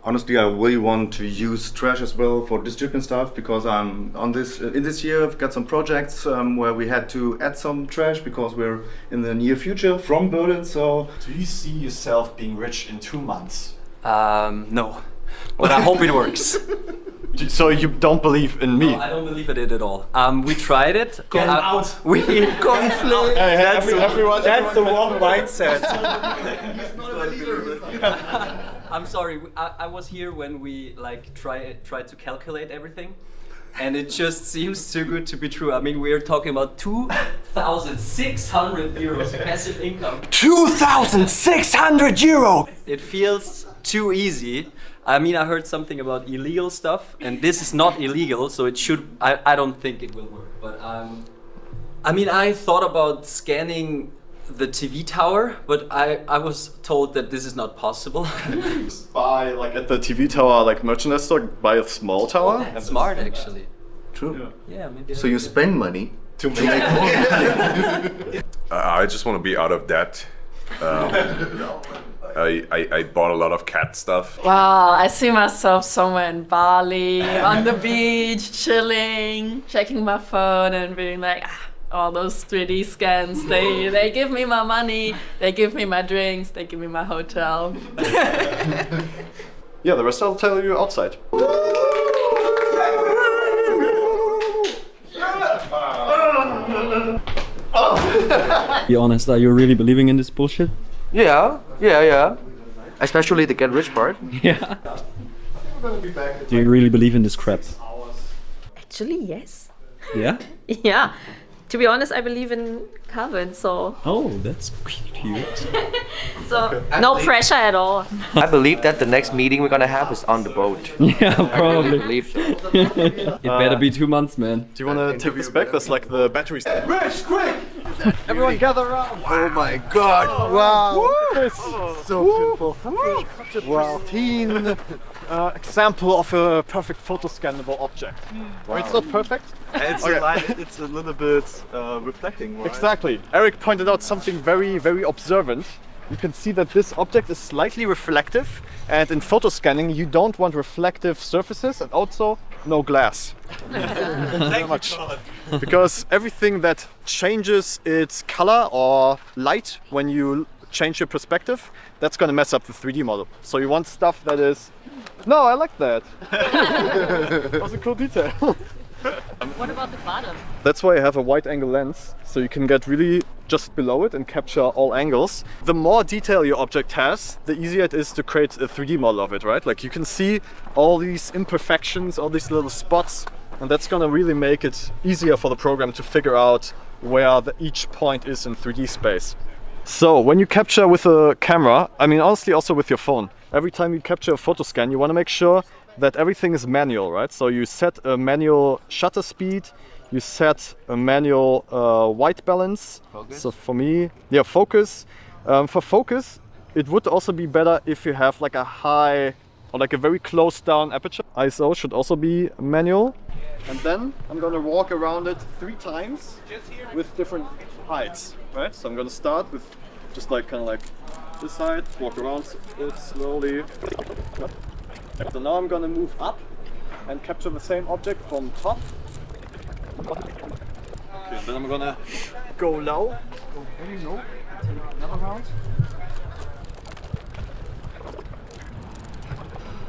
honestly, I really want to use trash as well for dystopian stuff because in this year I've got some projects where we had to add some trash because we're in the near future from Berlin. So, do you see yourself being rich in 2 months? No, but I hope it works. So you don't believe in me? No, I don't believe in it at all. We tried it. Get out. We conflict. That's the wrong mindset. I'm sorry. I was here when we like tried to calculate everything, and it just seems too good to be true. I mean, we are talking about 2,600 euros passive income. 2,600 euro! It feels too easy. I mean, I heard something about illegal stuff, and this is not illegal, so it should. I don't think it will work. But I mean, I thought about scanning the TV tower, but I was told that this is not possible. Buy like at the TV tower, like merchandise store, buy a small tower. Oh, that's smart, actually. True. Yeah, maybe. So you spend money to make more. I just want to be out of debt. I bought a lot of cat stuff. Wow, I see myself somewhere in Bali, on the beach, chilling, checking my phone and being like, all those 3D scans, they give me my money, they give me my drinks, they give me my hotel. Yeah, the rest I'll tell you outside. Be honest, are you really believing in this bullshit? Yeah. Especially the get rich part. Yeah. Do you really believe in this crap? Actually, yes. Yeah? Yeah. To be honest, I believe in Calvin, so. Oh, that's cute. So, no pressure at all. I believe that the next meeting we're gonna have is on the boat. Yeah, probably. I believe so. It better be 2 months, man. Do you want to take this back? That's like the battery. Rich, quick! Everyone gather around! Oh my god! Wow! So beautiful. Wow. Pristine example of a perfect photo scannable object. Wow. It's not perfect. it's a little bit reflecting. Right? Exactly. Eric pointed out something very, very observant. You can see that this object is slightly reflective, and in photo scanning you don't want reflective surfaces and also no glass. Thank you much. Because everything that changes its color or light when you change your perspective, that's going to mess up the 3D model. So you want stuff that is... No, I like that. That was a cool detail. What about the bottom? That's why I have a wide angle lens, so you can get really just below it and capture all angles. The more detail your object has, the easier it is to create a 3D model of it, right? Like you can see all these imperfections, all these little spots, and that's gonna really make it easier for the program to figure out where each point is in 3D space. So when you capture with a camera, I mean honestly also with your phone, every time you capture a photo scan, you want to make sure that everything is manual, right? So you set a manual shutter speed, you set a manual white balance. Focus. So for me, yeah, focus. For focus, it would also be better if you have like a high or like a very close down aperture. ISO should also be manual. And then I'm gonna walk around it 3 times with different heights, right? So I'm gonna start with just like kind of like this height, walk around it slowly. So now I'm gonna move up and capture the same object from top. Okay, then I'm gonna go low. Go very low. Take another round.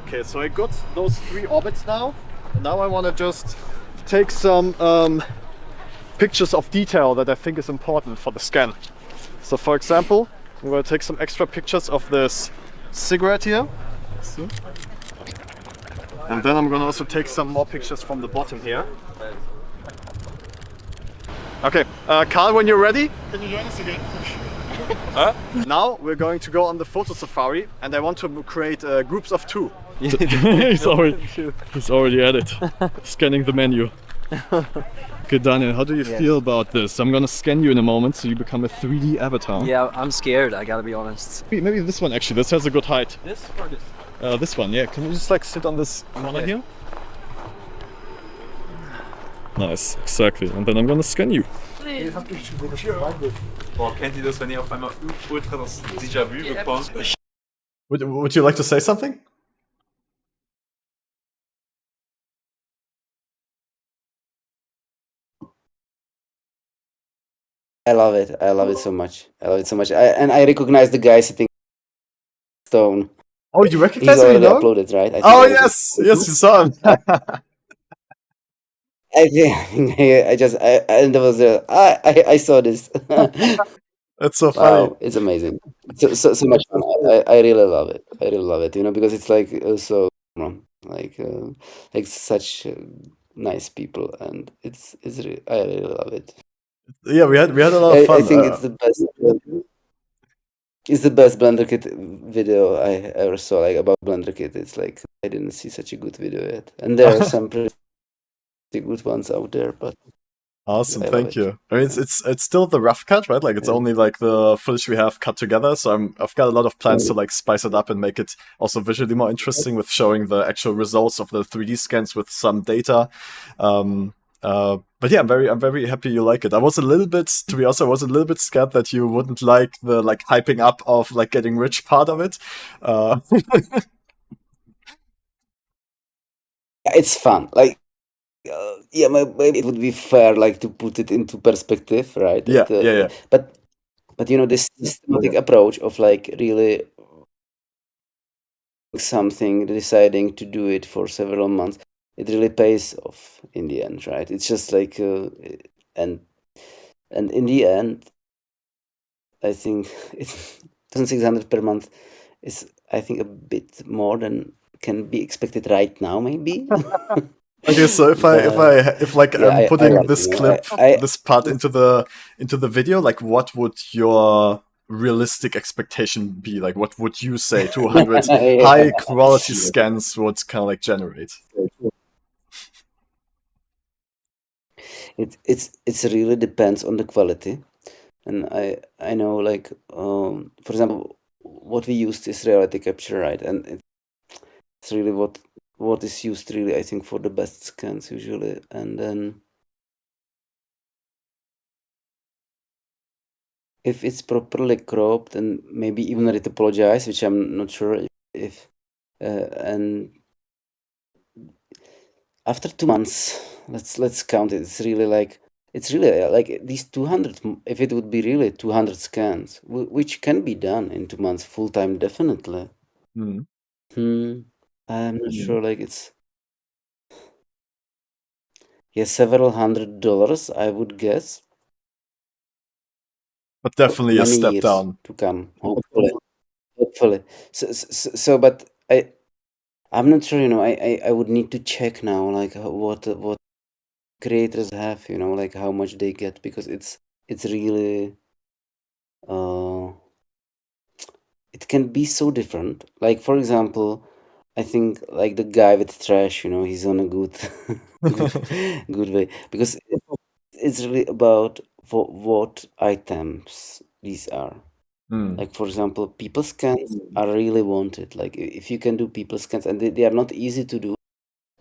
Okay, so I got those 3 orbits now. Now I wanna just take some pictures of detail that I think is important for the scan. So for example, I'm gonna take some extra pictures of this cigarette here. And then I'm gonna also take some more pictures from the bottom here. Okay, Carl, when you're ready, can you join us again? Huh? Now we're going to go on the photo safari, and I want to create groups of 2. He's already at it, scanning the menu. Okay, Daniel, how do you Yes. feel about this? I'm gonna scan you in a moment so you become a 3D avatar. Yeah, I'm scared, I gotta be honest. Maybe this one actually, this has a good height. This or this? This one, yeah. Can you just like sit on this corner here? Nice, exactly. And then I'm gonna scan you. Boah, kennt ihr das, wenn ihr auf einmal ultra das Déjà-vu bekommt? Would you like to say something? I love it. I love it so much. I love it so much. I recognize the guy sitting stone. Oh, you recognize He's him? already You know? uploaded, right? I think Oh already. yes, yes, you saw him. And there was I saw this. That's so funny. Wow, it's amazing. So much fun. I really love it. I really love it. You know, because it's like like such nice people, and I really love it. Yeah, we had a lot of fun. I think it's the best. It's the best BlenderKit video I ever saw. Like about BlenderKit, it's like I didn't see such a good video yet, and there are some pretty good ones out there. But Awesome, I love thank it. you. I mean, it's still the rough cut, right? Like it's only like the footage we have cut together. So I've got a lot of plans to like spice it up and make it also visually more interesting with showing the actual results of the 3D scans with some data. But yeah, I'm very happy you like it. I was a little bit, to be honest, I was a little bit scared that you wouldn't like the like hyping up of like getting rich part of it. It's fun. Like, yeah, maybe it would be fair, like, to put it into perspective, right? Yeah, yeah. But you know, this systematic approach of like really something, deciding to do it for several months, it really pays off in the end, right? It's just like, and in the end, I think it's 2,600 per month is, I think, a bit more than can be expected right now, maybe. Okay, so if I'm putting this clip, this part into the video, like what would your realistic expectation be? Like what would you say 200 high quality scans would kind of like generate? It's really depends on the quality, and I know, like, for example, what we used is reality capture, right? And it's really what is used really, I think, for the best scans usually. And then if it's properly cropped and maybe even retopologized, which I'm not sure if, and after 2 months, let's count it. It's really like these 200. If it would be really 200 scans, which can be done in 2 months full time, definitely. I'm not sure. Like it's several $100, I would guess. But definitely Many a step years down to come. Hopefully. So, but I'm not sure. You know, I would need to check now, like what creators have. You know, like how much they get, because it's really it can be so different. Like, for example, I think like the guy with trash, you know, he's on a good good way, because it's really about what items these are. Like, for example, people scans are really wanted. Like if you can do people scans, and they are not easy to do,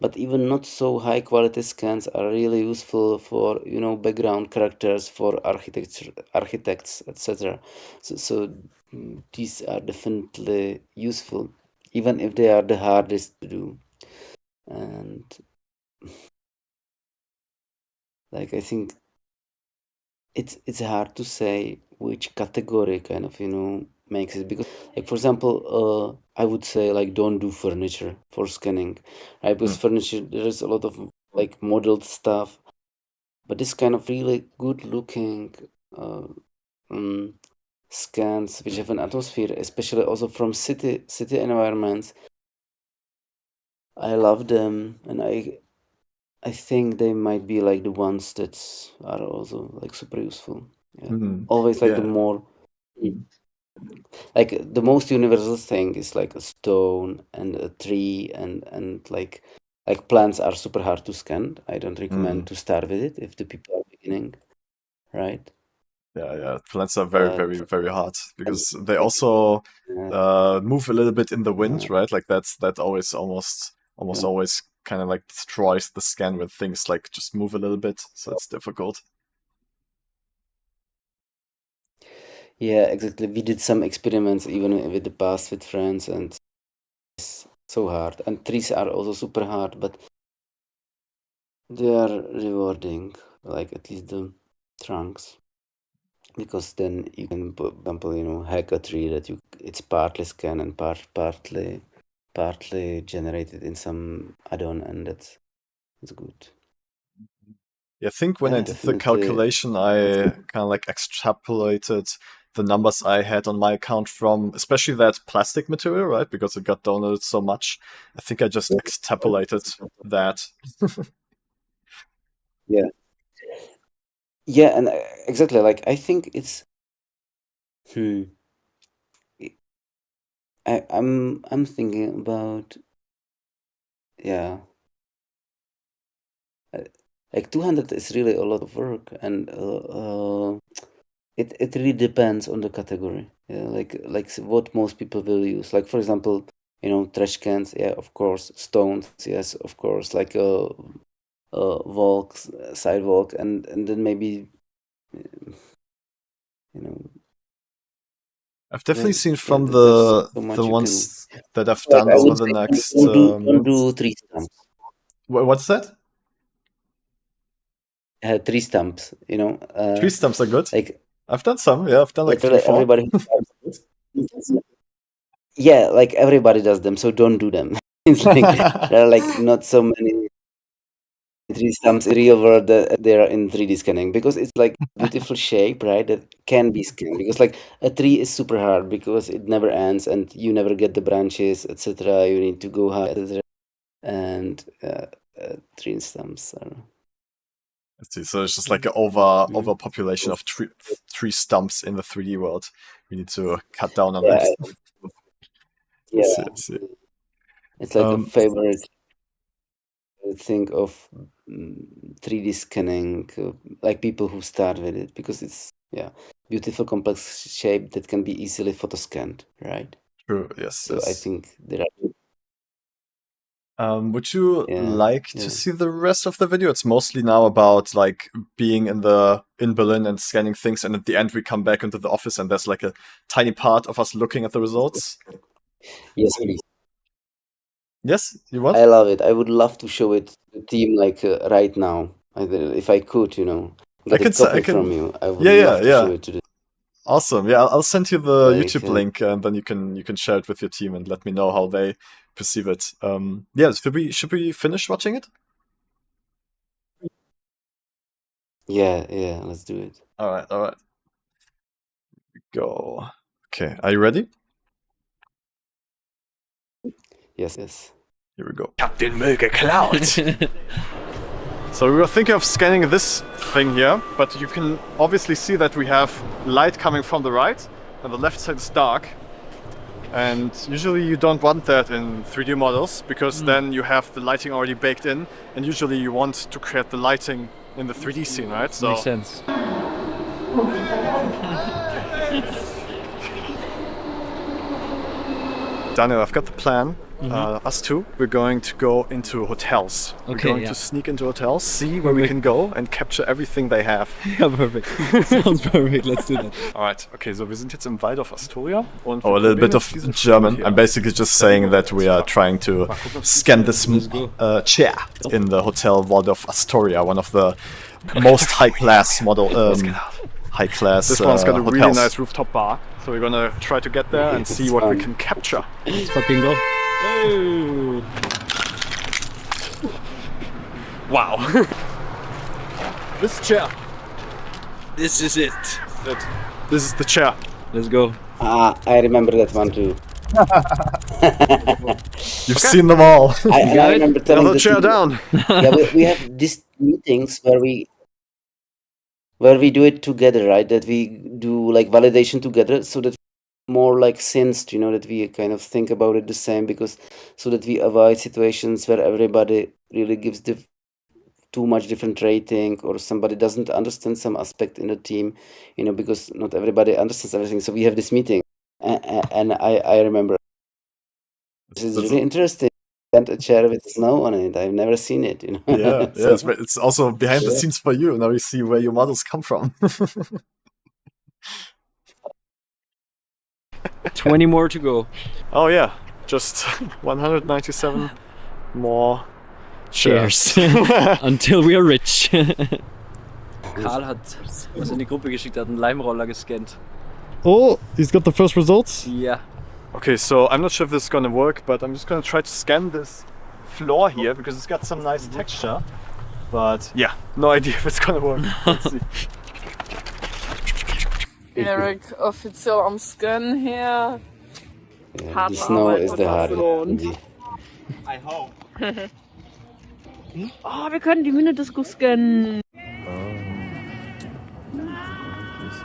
but even not so high quality scans are really useful for, you know, background characters, for architects, etc. So these are definitely useful, even if they are the hardest to do. And like, I think it's hard to say which category kind of, you know, makes it, because, like, for example, I would say, like, don't do furniture for scanning, right? Because furniture, there is a lot of like modeled stuff, but this kind of really good looking scans which have an atmosphere, especially also from city environments, I love them, and I think they might be like the ones that are also like super useful. Always like the more like the most universal thing is like a stone and a tree and like like plants are super hard to scan. I don't recommend to start with it if the people are beginning, right? Yeah. Plants are very, But very, very hard because they also move a little bit in the wind, right? Like that always almost always kind of like destroys the scan when things like just move a little bit, so it's difficult. yeah, exactly. We did some experiments even with the past with friends, and it's so hard. And trees are also super hard, but they are rewarding, like at least the trunks, because then you can, for example, hack a tree that it's partly scanned and partly generated in some add-on, and it's good. Yeah, I think when Yeah, I did the definitely. calculation, I kind of like extrapolated the numbers I had on my account from especially that plastic material, right? Because it got downloaded so much. I think I just extrapolated that. Yeah. Yeah, and exactly. Like I think it's. I'm thinking about. Yeah. Like 200 is really a lot of work, and it really depends on the category. Yeah, like what most people will use. Like for example, trash cans. Yeah, of course. Stones. Yes, of course. Like walks, sidewalk, and then maybe. I've definitely seen from there's so much the you ones that I've Like, done I over would the say next. don't do 3 stumps. What's that? 3 stumps. 3 stumps are good. Like I've done some. Yeah, I've done like 3, 4. everybody. Yeah, like everybody does them, so don't do them. It's like there are like not so many 3 stumps in real world that they are in 3D scanning, because it's like beautiful shape, right? That can be scanned, because like a tree is super hard because it never ends and you never get the branches, etc. You need to go high, etc. And 3 stumps are. Let's see. So it's just like an overpopulation of tree stumps in the 3D world. We need to cut down on that. Yeah. Let's see. It's like a favorite thing of 3D scanning, like people who start with it, because it's beautiful complex shape that can be easily photo scanned, right? True. Yes. So yes. I think there are. Would you like to see the rest of the video? It's mostly now about like being in Berlin and scanning things, and at the end we come back into the office and there's like a tiny part of us looking at the results. Yes, please. Yes, you want? I love it. I would love to show it to the team like right now. If I could, get a copy from you. I would love to show it to the. Awesome. Yeah, I'll send you the Like, YouTube link, and then you can share it with your team and let me know how they perceive it. Yeah, should we finish watching it? Yeah, let's do it. All right. Go. Okay, are you ready? Yes. Here we go. Captain Möge Cloud. So we were thinking of scanning this thing here, but you can obviously see that we have light coming from the right, and the left side is dark. And usually you don't want that in 3D models, because then you have the lighting already baked in, and usually you want to create the lighting in the 3D scene, right? So Makes sense. Daniel, I've got the plan. Us two, we're going to go into hotels. Okay, we're going to sneak into hotels, see where we can go and capture everything they have. Ja, perfect. Sounds perfect. Let's do that. Alright, okay, so wir sind jetzt im Waldorf Astoria. Und a little bit of German. I'm basically just saying that we are trying to scan this chair in the Hotel Waldorf Astoria, one of the most high-class This one's got a really hotels. nice rooftop bar, so we're gonna try to get there and see what we can capture. Let's fucking go. Oh. Wow. This chair. This is it. This is the chair. Let's go. I remember that one too. You've seen them all. I remember telling Another chair down. Yeah, we have these meetings where we do it together, right? That we do like validation together, so that more like sensed, that we kind of think about it the same, because so that we avoid situations where everybody really gives too much different rating, or somebody doesn't understand some aspect in the team, because not everybody understands everything. So we have this meeting, and I remember this is really interesting. And a chair with snow on it. I've never seen it. Yeah, So- it's also behind the Yeah. scenes for you. Now you see where your models come from. 20 more to go. Oh yeah, just 197 more Cheers. Until we are rich. Karl hat was in die Gruppe geschickt, hat einen Leimroller gescannt. Oh, he's got the first results? Ja. Okay, so I'm not sure if this is gonna work, but I'm just gonna try to scan this floor here because it's got some nice texture. But yeah, no idea if it's gonna work. Let's see. Eric offiziell am Scannen hier. Yeah, Harte the snow Arbeit is hat the das hardest. gelohnt. I hope. Oh, wir können die Minidisco scannen.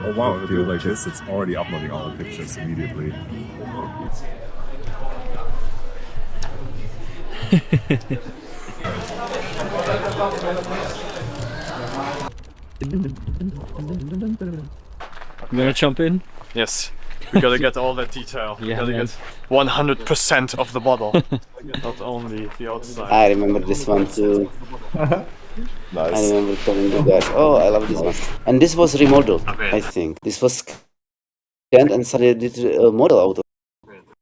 Oh wow, if you do it like this, it's already uploading all the pictures immediately. You gonna jump in? Yes, we gotta get all that detail. We Yeah, gotta man. get 100% of the model, not only the outside. I remember this one too. I Nice. remember telling you guys, oh, I love this one. And this was remodeled, I think. This was scanned and suddenly did a model out of it.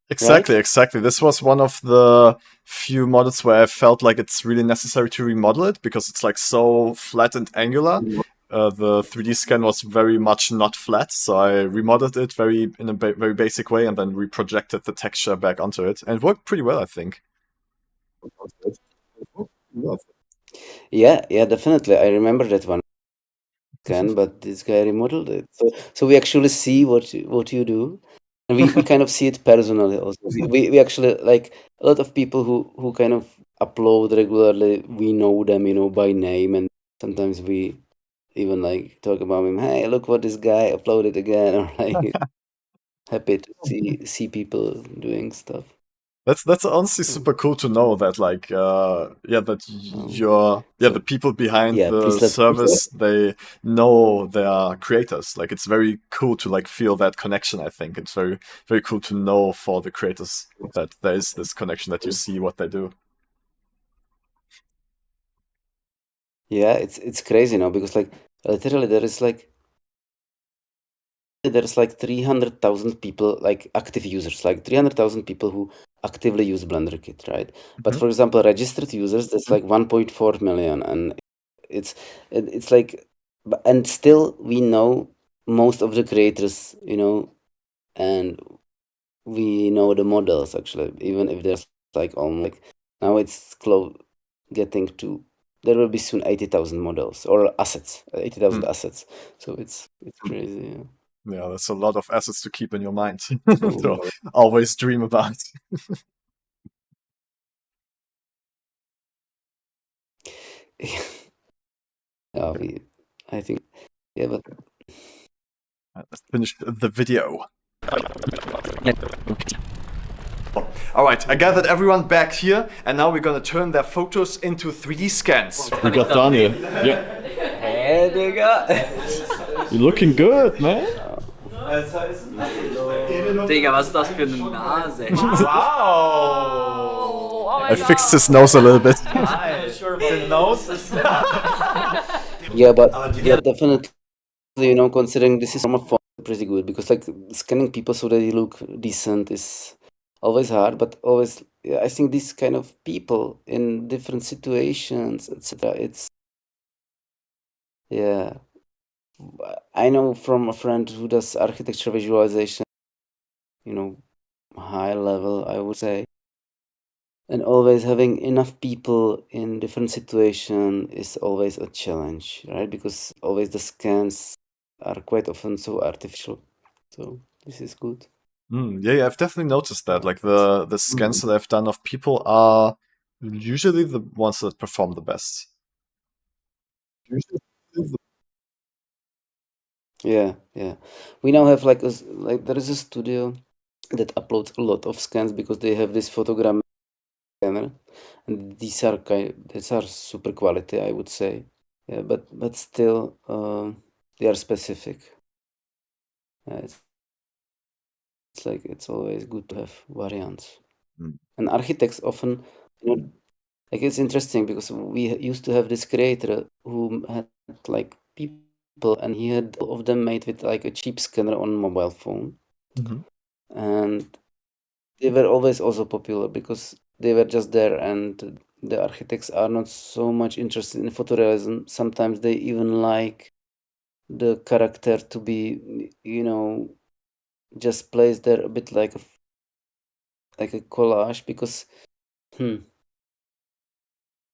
Exactly, exactly. This was one of the few models where I felt like it's really necessary to remodel it because it's like so flat and angular. The 3D scan was very much not flat, so I remodeled it in a very basic way and then reprojected the texture back onto it, and it worked pretty well, I think. Yeah, definitely. I remember that one. Scan, but this guy remodeled it. So we actually see what you do. And we kind of see it personally also. We actually, like, a lot of people who kind of upload regularly, we know them, by name, and sometimes we even like talk about him, hey, look what this guy uploaded again, or like happy to see people doing stuff. That's honestly super cool to know that the people behind yeah, the please let- service, they know they are creators. Like it's very cool to like feel that connection. I think it's very very cool to know for the creators that there is this connection, that you see what they do. Yeah, it's crazy now because like literally there's like 300,000 people, like active users, like 300,000 people who actively use BlenderKit, right? But for example, registered users, that's like 1.4 million, and it's like, and still we know most of the creators, and we know the models actually, even if there's like almost like now it's close getting to. There will be soon 80,000 models or assets, 80,000 assets. So it's crazy. Yeah. Yeah, that's a lot of assets to keep in your mind to always dream about. I think, yeah, but Let's finish the video. All right, I gathered everyone back here, and now we're gonna turn their photos into 3D scans. We got Daniel. Yeah, Hey, Digga. you're looking good, man. Digga, was ist das für eine Nase? Wow! I fixed his nose a little bit. The nose is. yeah, but yeah, definitely, considering this is from a phone, pretty good, because like scanning people so that they look decent is always hard, but always, yeah, I think these kind of people in different situations, etc. It's, yeah, I know from a friend who does architecture visualization, high level, I would say. And always having enough people in different situation is always a challenge, right? Because always the scans are quite often so artificial. So this is good. Yeah, I've definitely noticed that. Like the scans that I've done of people are usually the ones that perform the best. Yeah. We now have like there is a studio that uploads a lot of scans because they have this photogram scanner, and these are super quality, I would say. Yeah, but still, they are specific. It's like it's always good to have variants. And architects often, like it's interesting because we used to have this creator who had like people, and he had all of them made with like a cheap scanner on mobile phone, and they were always also popular because they were just there, and the architects are not so much interested in photorealism. Sometimes they even like the character to be, just placed there a bit like a collage, because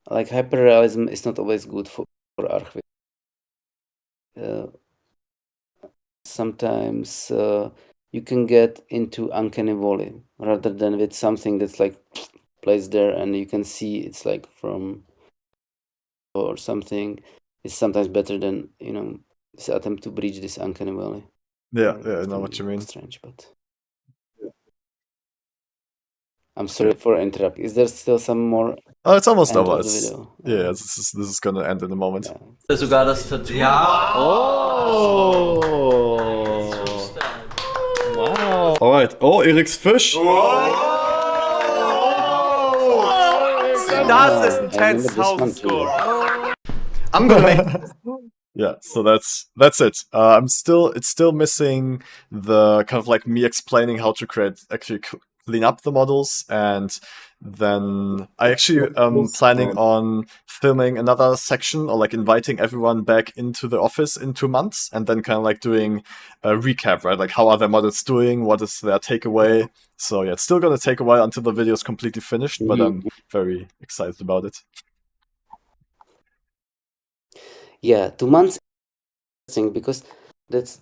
like hyperrealism is not always good for architects. Sometimes you can get into uncanny valley rather than with something that's like placed there and you can see it's like from or something. It's sometimes better than this attempt to bridge this uncanny valley. Yeah, I know what you mean. Strange, but I'm sorry for interrupting. Is there still some more? Oh, it's almost end over. of the video? Yeah, this is gonna end in a moment. Sogar das Tattoo. Ja. Oh! Wow! Alright. Oh, Eric's fish! Das ist ein 10,000 score. I'm gonna make. Yeah, so that's it. It's still missing the kind of like me explaining how to actually clean up the models, and then I actually am planning on filming another section or like inviting everyone back into the office in 2 months, and then kind of like doing a recap, right? Like how are their models doing? What is their takeaway? So yeah, it's still gonna take a while until the video is completely finished, but I'm very excited about it. Yeah, 2 months because that's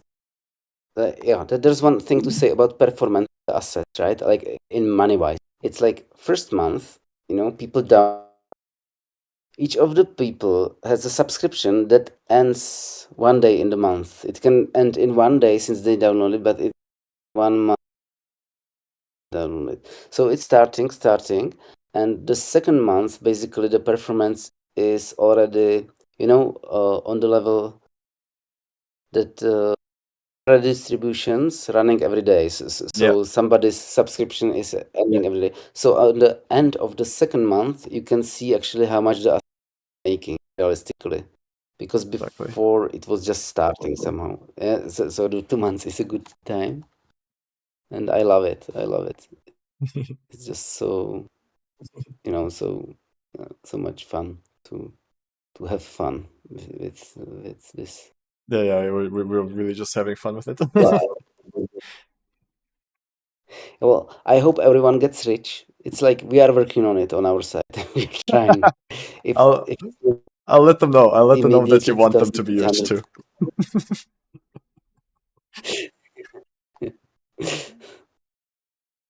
there's one thing to say about performance assets, right? Like in money wise, it's like first month, people down. Each of the people has a subscription that ends one day in the month. It can end in one day since they download it, but it's 1 month download it. So it's starting, and the second month, basically, the performance is already, on the level that redistributions running every day. So somebody's subscription is ending every day. So at the end of the second month, you can see actually how much the making realistically, because before it was just starting somehow. Yeah, so the 2 months is a good time, and I love it. It's just so so much fun to have fun with this. Yeah, we're really just having fun with it. Well, I hope everyone gets rich. It's like we are working on it on our side. We're trying. I'll let them know. I'll let them know that you want them to be rich too.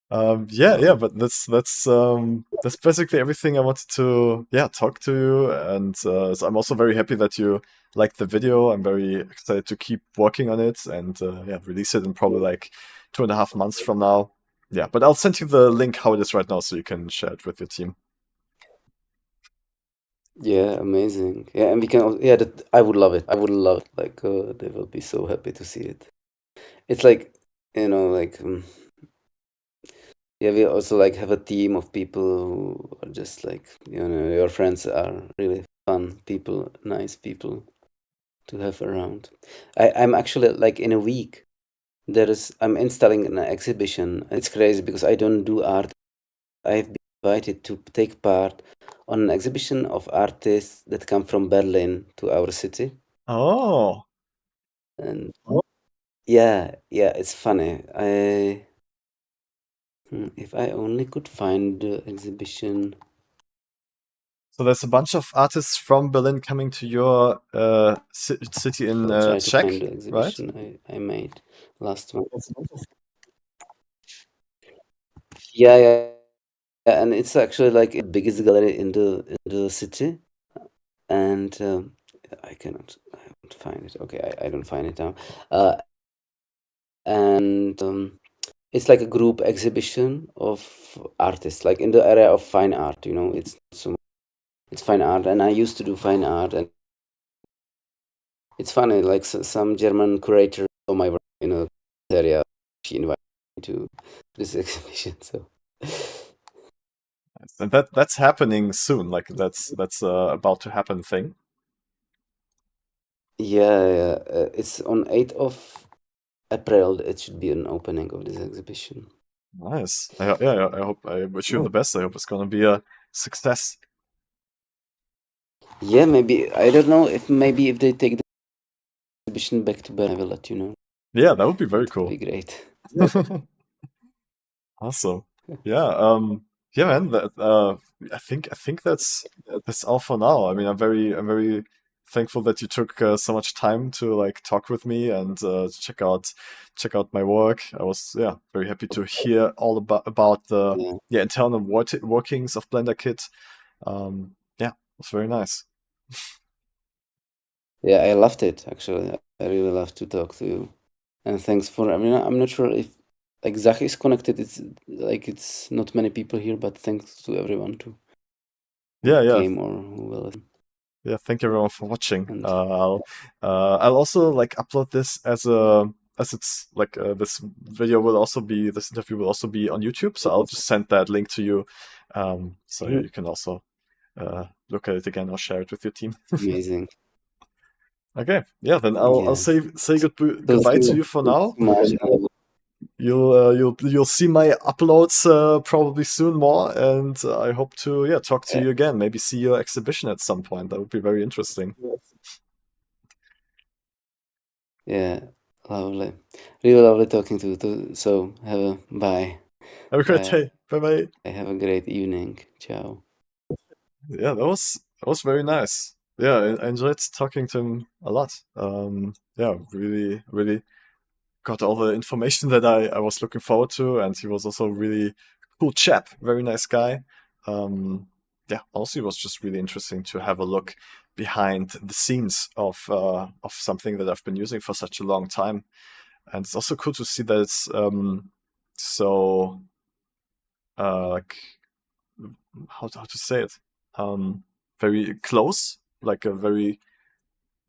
But that's basically everything I wanted to talk to you, and so I'm also very happy that you liked the video. I'm very excited to keep working on it and release it in probably like 2.5 months from now. Yeah, but I'll send you the link how it is right now so you can share it with your team. Yeah, amazing. Yeah, and we can. I would love it. Like they will be so happy to see it. It's like we also like have a team of people who are just like your friends are really fun people, nice people to have around. I'm actually like in a week. I'm installing an exhibition. It's crazy because I don't do art. I've been invited to take part on an exhibition of artists that come from Berlin to our city. Oh. And yeah, it's funny. If I only could find the exhibition. So there's a bunch of artists from Berlin coming to your city in I'll try to Czech, find the exhibition right? I made last month. Yeah, and it's actually like the biggest gallery in the city, and I won't find it. Okay, I don't find it now, and it's like a group exhibition of artists, like in the area of fine art. You know, it's fine art, and I used to do fine art, and it's funny. Like some German curator saw my work in a area. She invited me to this exhibition. So And that's happening soon. Like that's about to happen thing. yeah, it's on 8th of April. It should be an opening of this exhibition. Nice. I wish you the best. I hope it's gonna be a success. Yeah, maybe I don't know if they take the exhibition back to Bern, I will let you know. Yeah, that would be very cool. Would be great. Awesome. Yeah. Yeah, man. I think that's all for now. I mean, I'm very thankful that you took so much time to like talk with me and check out my work. I was very happy to hear all about the internal workings of BlenderKit. Yeah, it was very nice. Yeah, I loved it actually. I really love to talk to you, and thanks for. I mean, I'm not sure if like Zach is connected. It's not many people here, but thanks to everyone too. Yeah. Came or who will. Yeah, thank you everyone for watching. I'll also like upload this as it's like this interview will also be on YouTube. So I'll just send that link to you, so you can also look at it again or share it with your team. Amazing. Okay, yeah, then I'll say goodbye to you for now. You'll see my uploads probably soon more, and I hope to talk to you again. Maybe see your exhibition at some point. That would be very interesting. Yeah, lovely. Really lovely talking to you. So have a bye. Have a great day. Bye bye. Have a great evening. Ciao. Yeah, that was very nice. Yeah, I enjoyed talking to him a lot. Yeah, really got all the information that I was looking forward to, and he was also a really cool chap, very nice guy. Yeah, also it was just really interesting to have a look behind the scenes of something that I've been using for such a long time, and it's also cool to see that it's so like how to say it, very close, like a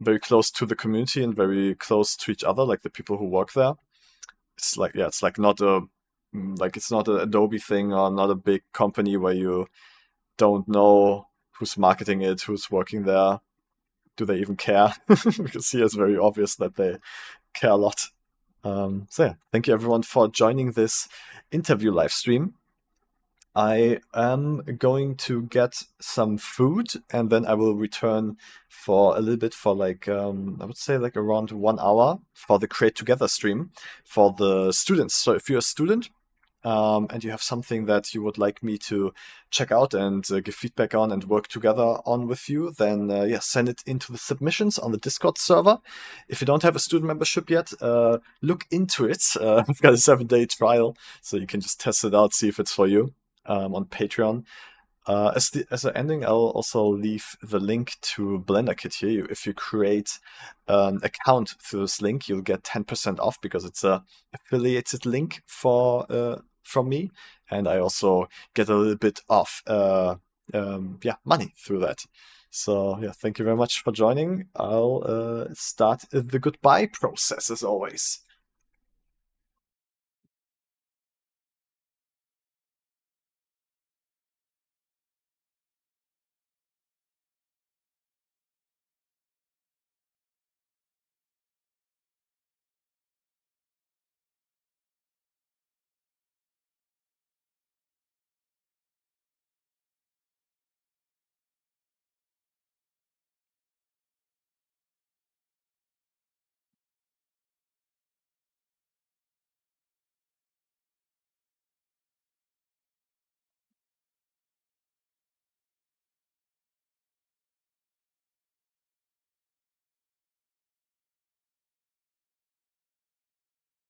very close to the community and very close to each other, like the people who work there. It's like it's like not a it's not an Adobe thing or not a big company where you don't know who's marketing it, who's working there, do they even care? Because here it's very obvious that they care a lot. So yeah, thank you everyone for joining this interview live stream. I am going to get some food and then I will return for a little bit for like, I would say like around 1 hour for the Create Together stream for the students. So if you're a student and you have something that you would like me to check out and give feedback on and work together on with you, then send it into the submissions on the Discord server. If you don't have a student membership yet, look into it. I've got a 7-day trial, so you can just test it out, see if it's for you. On Patreon. As an ending, I'll also leave the link to BlenderKit here. If you create an account through this link, you'll get 10% off because it's a affiliated link for from me, and I also get a little bit of money through that. So yeah, thank you very much for joining. I'll start the goodbye process as always.